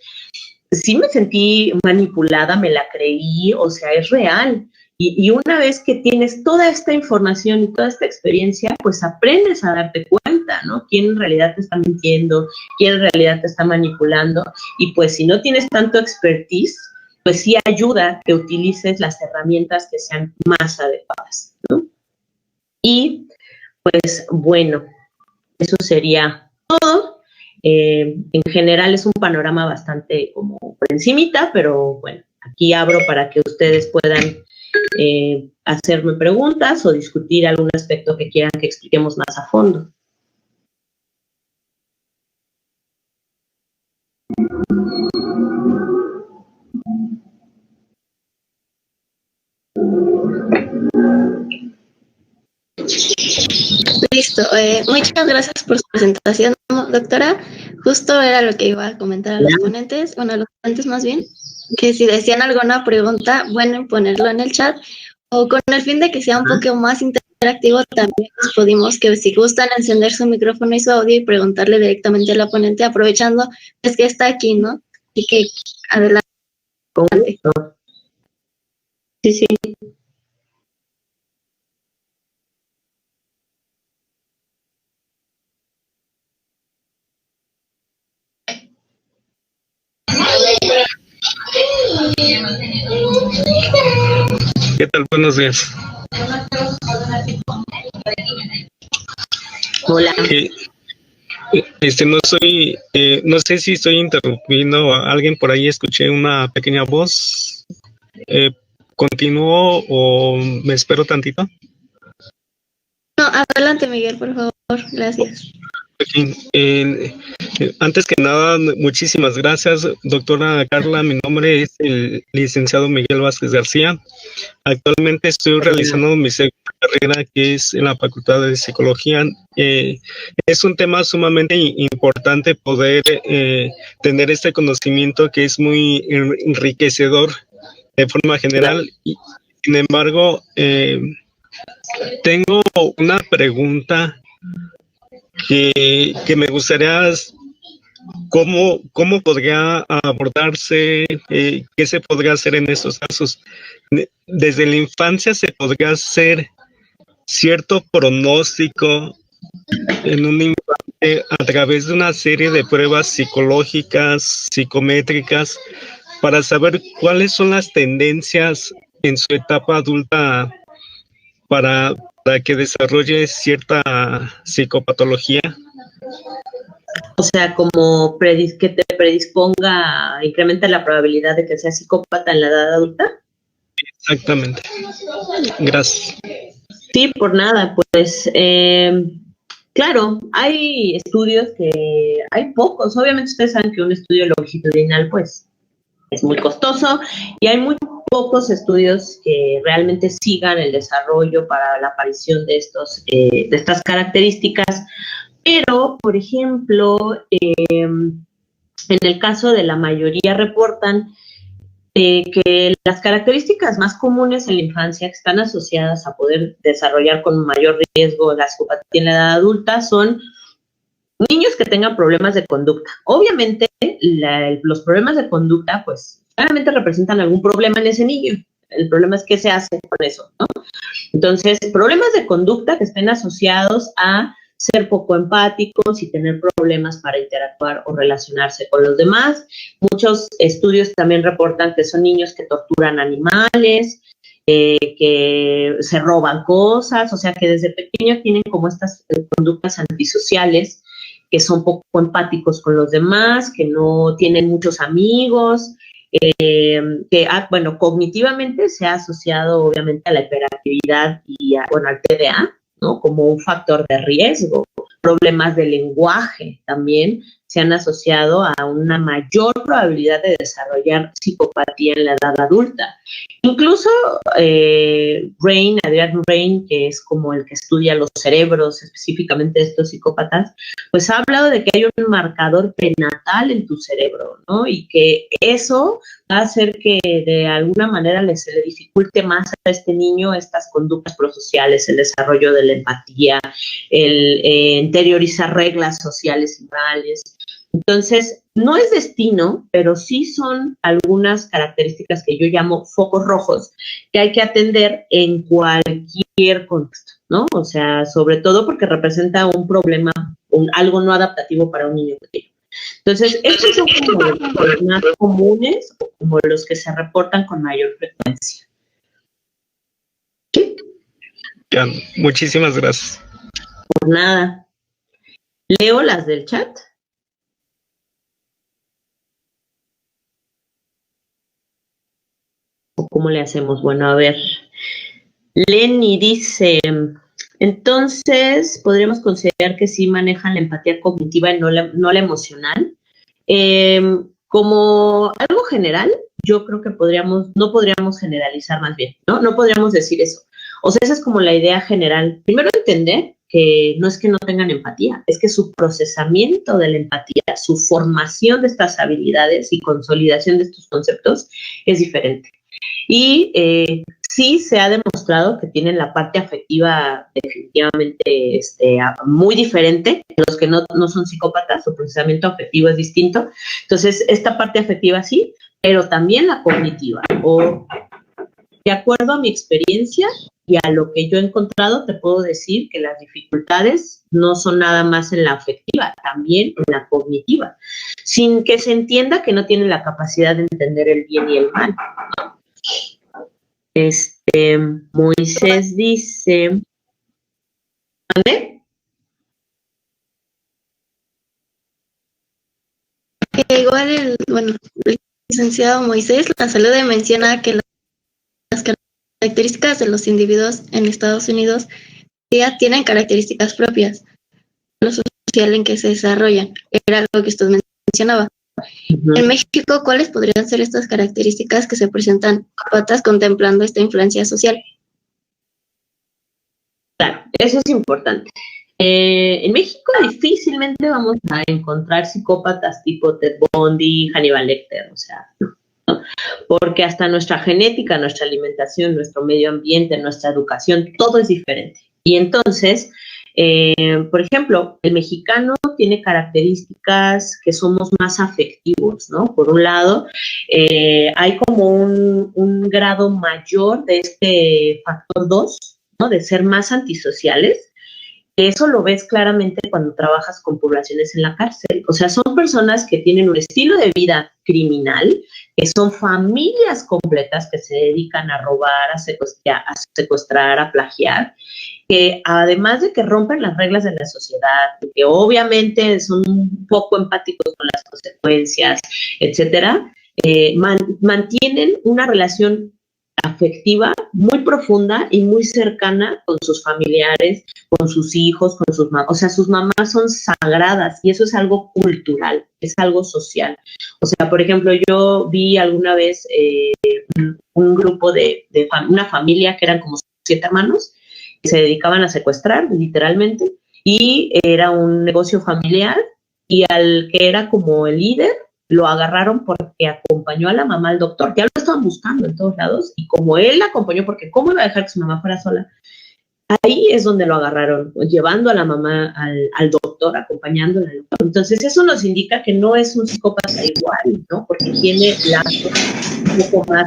sí me sentí manipulada, me la creí, o sea, es real. Y una vez que tienes toda esta información y toda esta experiencia, pues aprendes a darte cuenta, ¿no? Quién en realidad te está mintiendo, quién en realidad te está manipulando. Y pues si no tienes tanto expertise, pues sí ayuda que utilices las herramientas que sean más adecuadas, ¿no? Y pues bueno, eso sería todo. En general es un panorama bastante como por encimita, pero bueno, aquí abro para que ustedes puedan hacerme preguntas o discutir algún aspecto que quieran que expliquemos más a fondo. Listo. Muchas gracias por su presentación, doctora. Justo era lo que iba a comentar a los ponentes, bueno, a los ponentes más bien, que si decían alguna pregunta, bueno, ponerlo en el chat, o con el fin de que sea un poco más interactivo, también les pedimos que si gustan encender su micrófono y su audio y preguntarle directamente a la ponente, aprovechando pues que está aquí, ¿no? Así que adelante. Sí, sí. ¿Qué tal? Buenos días. Hola. No sé si estoy interrumpiendo a alguien por ahí, escuché una pequeña voz. ¿Continúo o me espero tantito? No, adelante, Miguel, por favor. Gracias. Antes que nada, muchísimas gracias, doctora Carla. Mi nombre es el licenciado Miguel Vázquez García. Actualmente estoy realizando mi segunda carrera, que es en la Facultad de Psicología. Es un tema sumamente importante poder tener este conocimiento que es muy enriquecedor de forma general. Y, sin embargo, tengo una pregunta que me gustaría, ¿cómo podría abordarse? ¿Qué se podría hacer en estos casos? Desde la infancia se podría hacer cierto pronóstico en un infante a través de una serie de pruebas psicológicas, psicométricas, para saber cuáles son las tendencias en su etapa adulta para que desarrolle cierta psicopatología. O sea, como que te predisponga, incrementa la probabilidad de que sea psicópata en la edad adulta. Exactamente. Gracias. Sí, por nada, pues claro, hay estudios hay pocos. Obviamente ustedes saben que un estudio longitudinal pues es muy costoso y hay muy pocos estudios que realmente sigan el desarrollo para la aparición de estas características. Pero, por ejemplo, en el caso de la mayoría reportan que las características más comunes en la infancia que están asociadas a poder desarrollar con mayor riesgo la psicopatía en la edad adulta son niños que tengan problemas de conducta. Obviamente, los problemas de conducta, pues, claramente representan algún problema en ese niño. El problema es qué se hace con eso, ¿no? Entonces, problemas de conducta que estén asociados a ser poco empáticos y tener problemas para interactuar o relacionarse con los demás. Muchos estudios también reportan que son niños que torturan animales, que se roban cosas, o sea que desde pequeños tienen como estas conductas antisociales, que son poco empáticos con los demás, que no tienen muchos amigos, bueno, cognitivamente se ha asociado obviamente a la hiperactividad y al TDA, ¿no? Como un factor de riesgo. Problemas de lenguaje también se han asociado a una mayor probabilidad de desarrollar psicopatía en la edad adulta. Incluso Adrian Rain, que es como el que estudia los cerebros específicamente de estos psicópatas, pues ha hablado de que hay un marcador prenatal en tu cerebro, ¿no? Y que eso va a hacer que de alguna manera se le dificulte más a este niño estas conductas prosociales, el desarrollo de la empatía, el interiorizar reglas sociales y morales. Entonces, no es destino, pero sí son algunas características que yo llamo focos rojos que hay que atender en cualquier contexto, ¿no? O sea, sobre todo porque representa un problema, algo no adaptativo para un niño pequeño. Entonces, estos son como los más comunes o como los que se reportan con mayor frecuencia. ¿Sí? Ya, muchísimas gracias. Por nada. ¿Leo las del chat? ¿O cómo le hacemos? Bueno, a ver. Lenny dice, entonces, podríamos considerar que sí manejan la empatía cognitiva y no la emocional. Como algo general, yo creo que no podríamos generalizar más bien, ¿no? No podríamos decir eso. O sea, esa es como la idea general. Primero entender que no es que no tengan empatía, es que su procesamiento de la empatía, su formación de estas habilidades y consolidación de estos conceptos es diferente. Y sí se ha demostrado que tienen la parte afectiva definitivamente muy diferente. Los que no son psicópatas, su procesamiento afectivo es distinto. Entonces, esta parte afectiva sí, pero también la cognitiva o de acuerdo a mi experiencia y a lo que yo he encontrado, te puedo decir que las dificultades no son nada más en la afectiva, también en la cognitiva, sin que se entienda que no tienen la capacidad de entender el bien y el mal, ¿no? Moisés dice, ¿dónde? Igual el licenciado Moisés La Salud menciona que las características de los individuos en Estados Unidos ya tienen características propias, lo social en que se desarrollan. Era algo que usted mencionaba. En México, ¿cuáles podrían ser estas características que se presentan patas contemplando esta influencia social? Claro, eso es importante. En México difícilmente vamos a encontrar psicópatas tipo Ted Bundy, Hannibal Lecter, o sea, ¿no? Porque hasta nuestra genética, nuestra alimentación, nuestro medio ambiente, nuestra educación, todo es diferente. Y entonces, por ejemplo, el mexicano tiene características que somos más afectivos, ¿no? Por un lado, hay como un grado mayor de este factor 2, ¿no? De ser más antisociales. Eso lo ves claramente cuando trabajas con poblaciones en la cárcel. O sea, son personas que tienen un estilo de vida criminal, que son familias completas que se dedican a robar, a secuestrar, a plagiar, que además de que rompen las reglas de la sociedad, que obviamente son un poco empáticos con las consecuencias, etcétera, mantienen una relación afectiva muy profunda y muy cercana con sus familiares, con sus hijos, con sus mamás. O sea, sus mamás son sagradas y eso es algo cultural, es algo social. O sea, por ejemplo, yo vi alguna vez un grupo una familia que eran como 7 hermanos que se dedicaban a secuestrar, literalmente, y era un negocio familiar y al que era como el líder, lo agarraron porque acompañó a la mamá al doctor. Ya lo estaban buscando en todos lados y como él la acompañó, porque ¿cómo iba a dejar que su mamá fuera sola? Ahí es donde lo agarraron, llevando a la mamá al doctor, acompañándola al doctor. Entonces eso nos indica que no es un psicópata igual, ¿no? Porque tiene lazos un poco más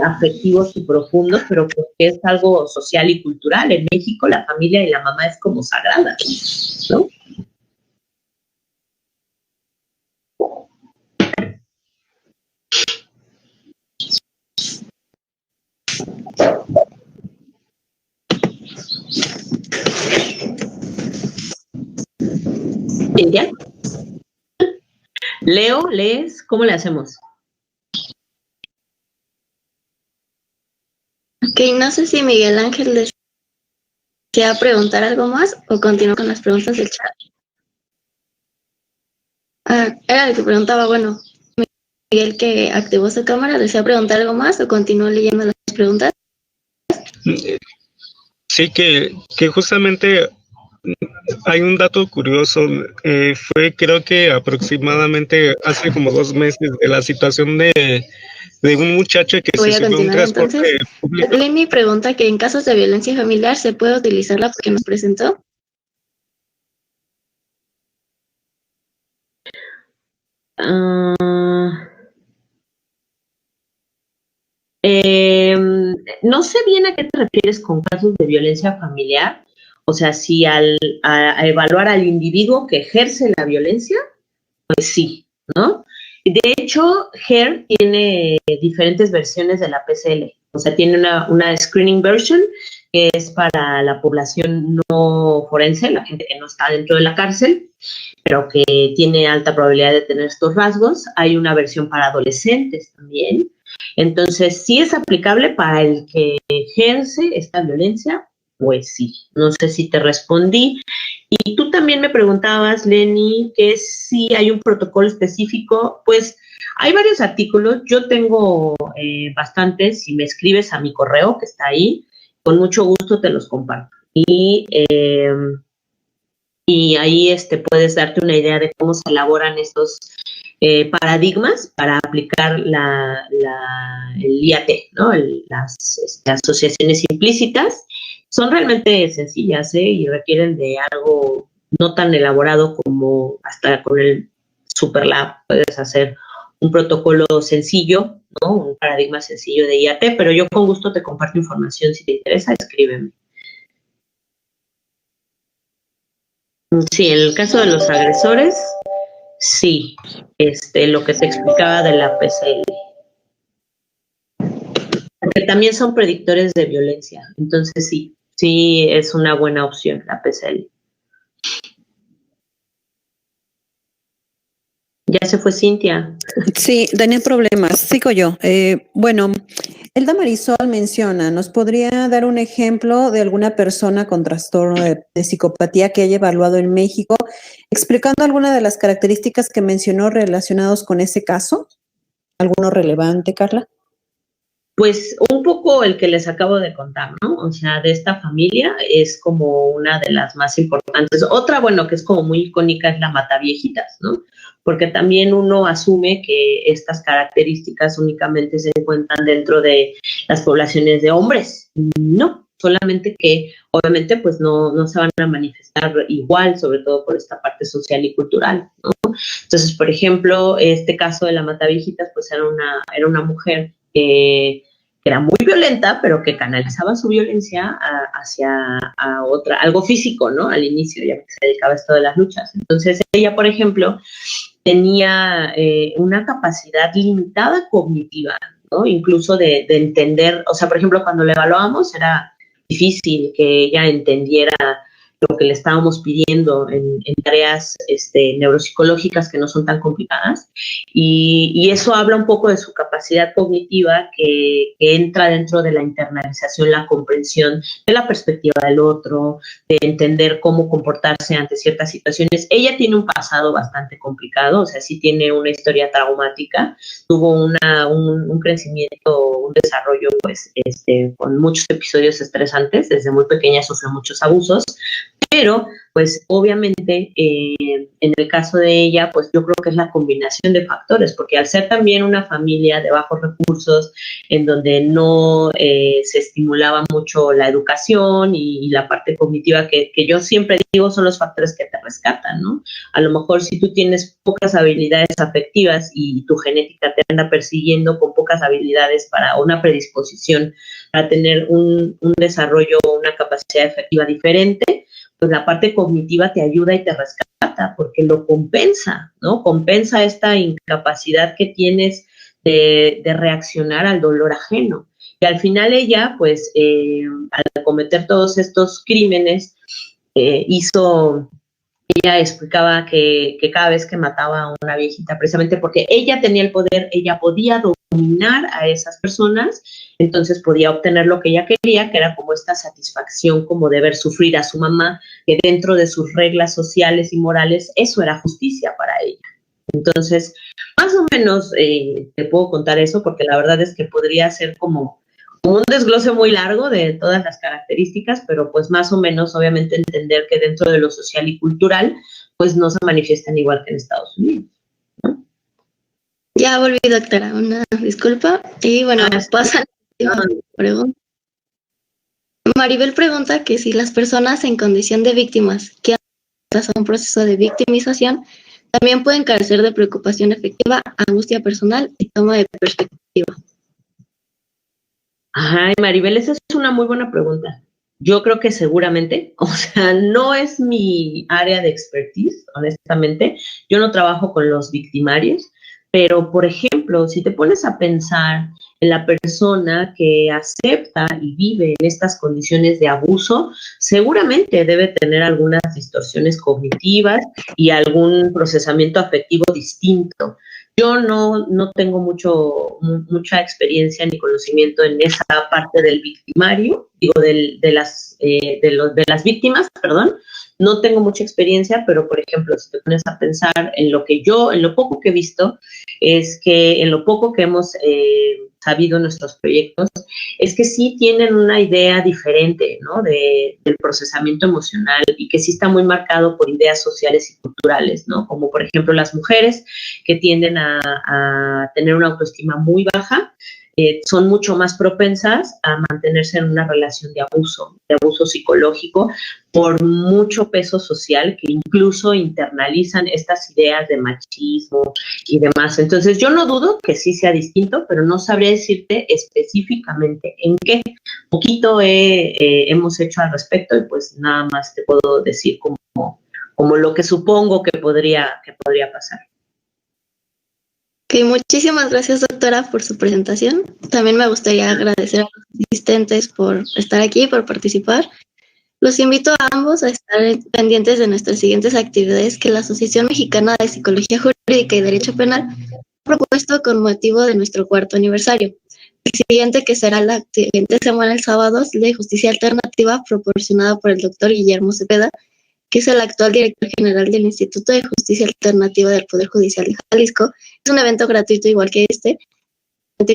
afectivos y profundos, pero porque es algo social y cultural. En México la familia y la mamá es como sagrada, ¿no? ¿Ya? Leo, ¿lees? ¿Cómo le hacemos? Ok, no sé si Miguel Ángel desea preguntar algo más o continúo con las preguntas del chat. Era el que preguntaba, bueno, Miguel que activó su cámara, ¿desea preguntar algo más o continúo leyendo las preguntas? Sí, que justamente hay un dato curioso, fue creo que aproximadamente hace como 2 meses de la situación de un muchacho que Voy se a subió a un continuar transporte entonces. público. Lenny pregunta que en casos de violencia familiar se puede utilizar la que nos presentó. No sé bien a qué te refieres con casos de violencia familiar. O sea, si a evaluar al individuo que ejerce la violencia, pues sí, ¿no? De hecho, HER tiene diferentes versiones de la PCL. O sea, tiene una screening version que es para la población no forense, la gente que no está dentro de la cárcel, pero que tiene alta probabilidad de tener estos rasgos. Hay una versión para adolescentes también. Entonces, sí es aplicable para el que ejerce esta violencia, pues sí. No sé si te respondí. Y tú también me preguntabas, Lenny, que si hay un protocolo específico. Pues hay varios artículos. Yo tengo bastantes. Si me escribes a mi correo que está ahí, con mucho gusto te los comparto. Y ahí puedes darte una idea de cómo se elaboran estos paradigmas para aplicar el IAT, ¿no? Las asociaciones implícitas. Son realmente sencillas, y requieren de algo no tan elaborado como hasta con el Superlab puedes hacer un protocolo sencillo, ¿no? Un paradigma sencillo de IAT, pero yo con gusto te comparto información. Si te interesa, escríbeme. Sí, en el caso de los agresores, sí, lo que te explicaba de la PCL. Porque también son predictores de violencia, entonces sí es una buena opción la PCL. Ya se fue Cintia. Sí, tenía problemas. Sigo yo. Bueno, Elda Marisol menciona, ¿nos podría dar un ejemplo de alguna persona con trastorno de psicopatía que haya evaluado en México, explicando alguna de las características que mencionó relacionados con ese caso? ¿Alguno relevante, Carla? Pues un poco el que les acabo de contar, ¿no? O sea, de esta familia es como una de las más importantes. Otra, bueno, que es como muy icónica es la Mataviejitas, ¿no? Porque también uno asume que estas características únicamente se encuentran dentro de las poblaciones de hombres. No, solamente que obviamente pues no se van a manifestar igual, sobre todo por esta parte social y cultural, ¿no? Entonces, por ejemplo, este caso de la Mataviejitas, pues era una mujer que era muy violenta, pero que canalizaba su violencia hacia algo físico, ¿no? Al inicio, ya que se dedicaba a esto de las luchas. Entonces, ella, por ejemplo, tenía una capacidad limitada cognitiva, ¿no? Incluso de entender, o sea, por ejemplo, cuando la evaluábamos era difícil que ella entendiera lo que le estábamos pidiendo en tareas neuropsicológicas que no son tan complicadas, y eso habla un poco de su capacidad cognitiva que entra dentro de la internalización, la comprensión de la perspectiva del otro, de entender cómo comportarse ante ciertas situaciones. Ella tiene un pasado bastante complicado, o sea, sí tiene una historia traumática, tuvo un crecimiento, un desarrollo, pues, con muchos episodios estresantes, desde muy pequeña sufrió muchos abusos, pero pues obviamente en el caso de ella, pues yo creo que es la combinación de factores, porque al ser también una familia de bajos recursos, en donde no se estimulaba mucho la educación y la parte cognitiva, que yo siempre digo son los factores que te rescatan, ¿no? A lo mejor si tú tienes pocas habilidades afectivas y tu genética te anda persiguiendo con pocas habilidades para una predisposición para tener un desarrollo o una capacidad efectiva diferente, pues la parte cognitiva te ayuda y te rescata porque lo compensa, ¿no? Compensa esta incapacidad que tienes de reaccionar al dolor ajeno. Y al final ella, pues, al cometer todos estos crímenes, ella explicaba que cada vez que mataba a una viejita, precisamente porque ella tenía el poder, ella podía dominar a esas personas, entonces podía obtener lo que ella quería, que era como esta satisfacción como de ver sufrir a su mamá, que dentro de sus reglas sociales y morales, eso era justicia para ella. Entonces, más o menos te puedo contar eso, porque la verdad es que podría ser como un desglose muy largo de todas las características, pero pues más o menos obviamente entender que dentro de lo social y cultural pues no se manifiestan igual que en Estados Unidos, ¿no? Ya volví, doctora, una disculpa. Y bueno, pasa la pregunta. Maribel pregunta que si las personas en condición de víctimas que han pasado un proceso de victimización también pueden carecer de preocupación efectiva, angustia personal y toma de perspectiva. Ay, Maribel, esa es una muy buena pregunta. Yo creo que seguramente, o sea, no es mi área de expertise, honestamente. Yo no trabajo con los victimarios, pero, por ejemplo, si te pones a pensar en la persona que acepta y vive en estas condiciones de abuso, seguramente debe tener algunas distorsiones cognitivas y algún procesamiento afectivo distinto. Yo no tengo mucha experiencia ni conocimiento en esa parte del victimario, digo, de las víctimas, perdón. No tengo mucha experiencia, pero por ejemplo, si te pones a pensar en lo poco que he visto, es que en lo poco que hemos sabido en nuestros proyectos, es que sí tienen una idea diferente, ¿no? Del procesamiento emocional y que sí está muy marcado por ideas sociales y culturales, ¿no? Como por ejemplo las mujeres que tienden a tener una autoestima muy baja, son mucho más propensas a mantenerse en una relación de abuso psicológico, por mucho peso social que incluso internalizan estas ideas de machismo y demás. Entonces, yo no dudo que sí sea distinto, pero no sabría decirte específicamente en qué. Poquito hemos hecho al respecto y pues nada más te puedo decir como lo que supongo que podría pasar. Ok, muchísimas gracias, doctora, por su presentación. También me gustaría agradecer a los asistentes por estar aquí, por participar. Los invito a ambos a estar pendientes de nuestras siguientes actividades que la Asociación Mexicana de Psicología Jurídica y Derecho Penal ha propuesto con motivo de nuestro 4º aniversario. El siguiente, que será la siguiente semana, el sábado, es de Justicia Alternativa, proporcionada por el doctor Guillermo Cepeda, que es el actual director general del Instituto de Justicia Alternativa del Poder Judicial de Jalisco. Es un evento gratuito igual que este,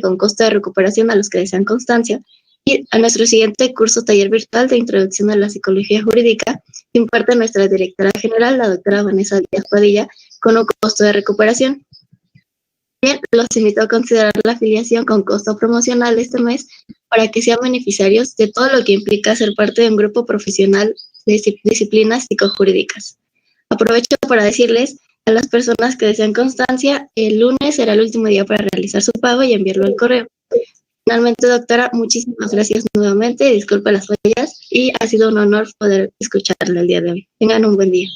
con costo de recuperación a los que desean constancia. Y a nuestro siguiente curso taller virtual de Introducción a la Psicología Jurídica, imparte nuestra directora general, la doctora Vanessa Díaz Padilla, con un costo de recuperación. Bien, los invito a considerar la afiliación con costo promocional este mes para que sean beneficiarios de todo lo que implica ser parte de un grupo profesional de disciplinas psicojurídicas. Aprovecho para decirles a las personas que desean constancia, el lunes será el último día para realizar su pago y enviarlo al correo. Finalmente, doctora, muchísimas gracias nuevamente, disculpa las fallas y ha sido un honor poder escucharla el día de hoy. Tengan un buen día.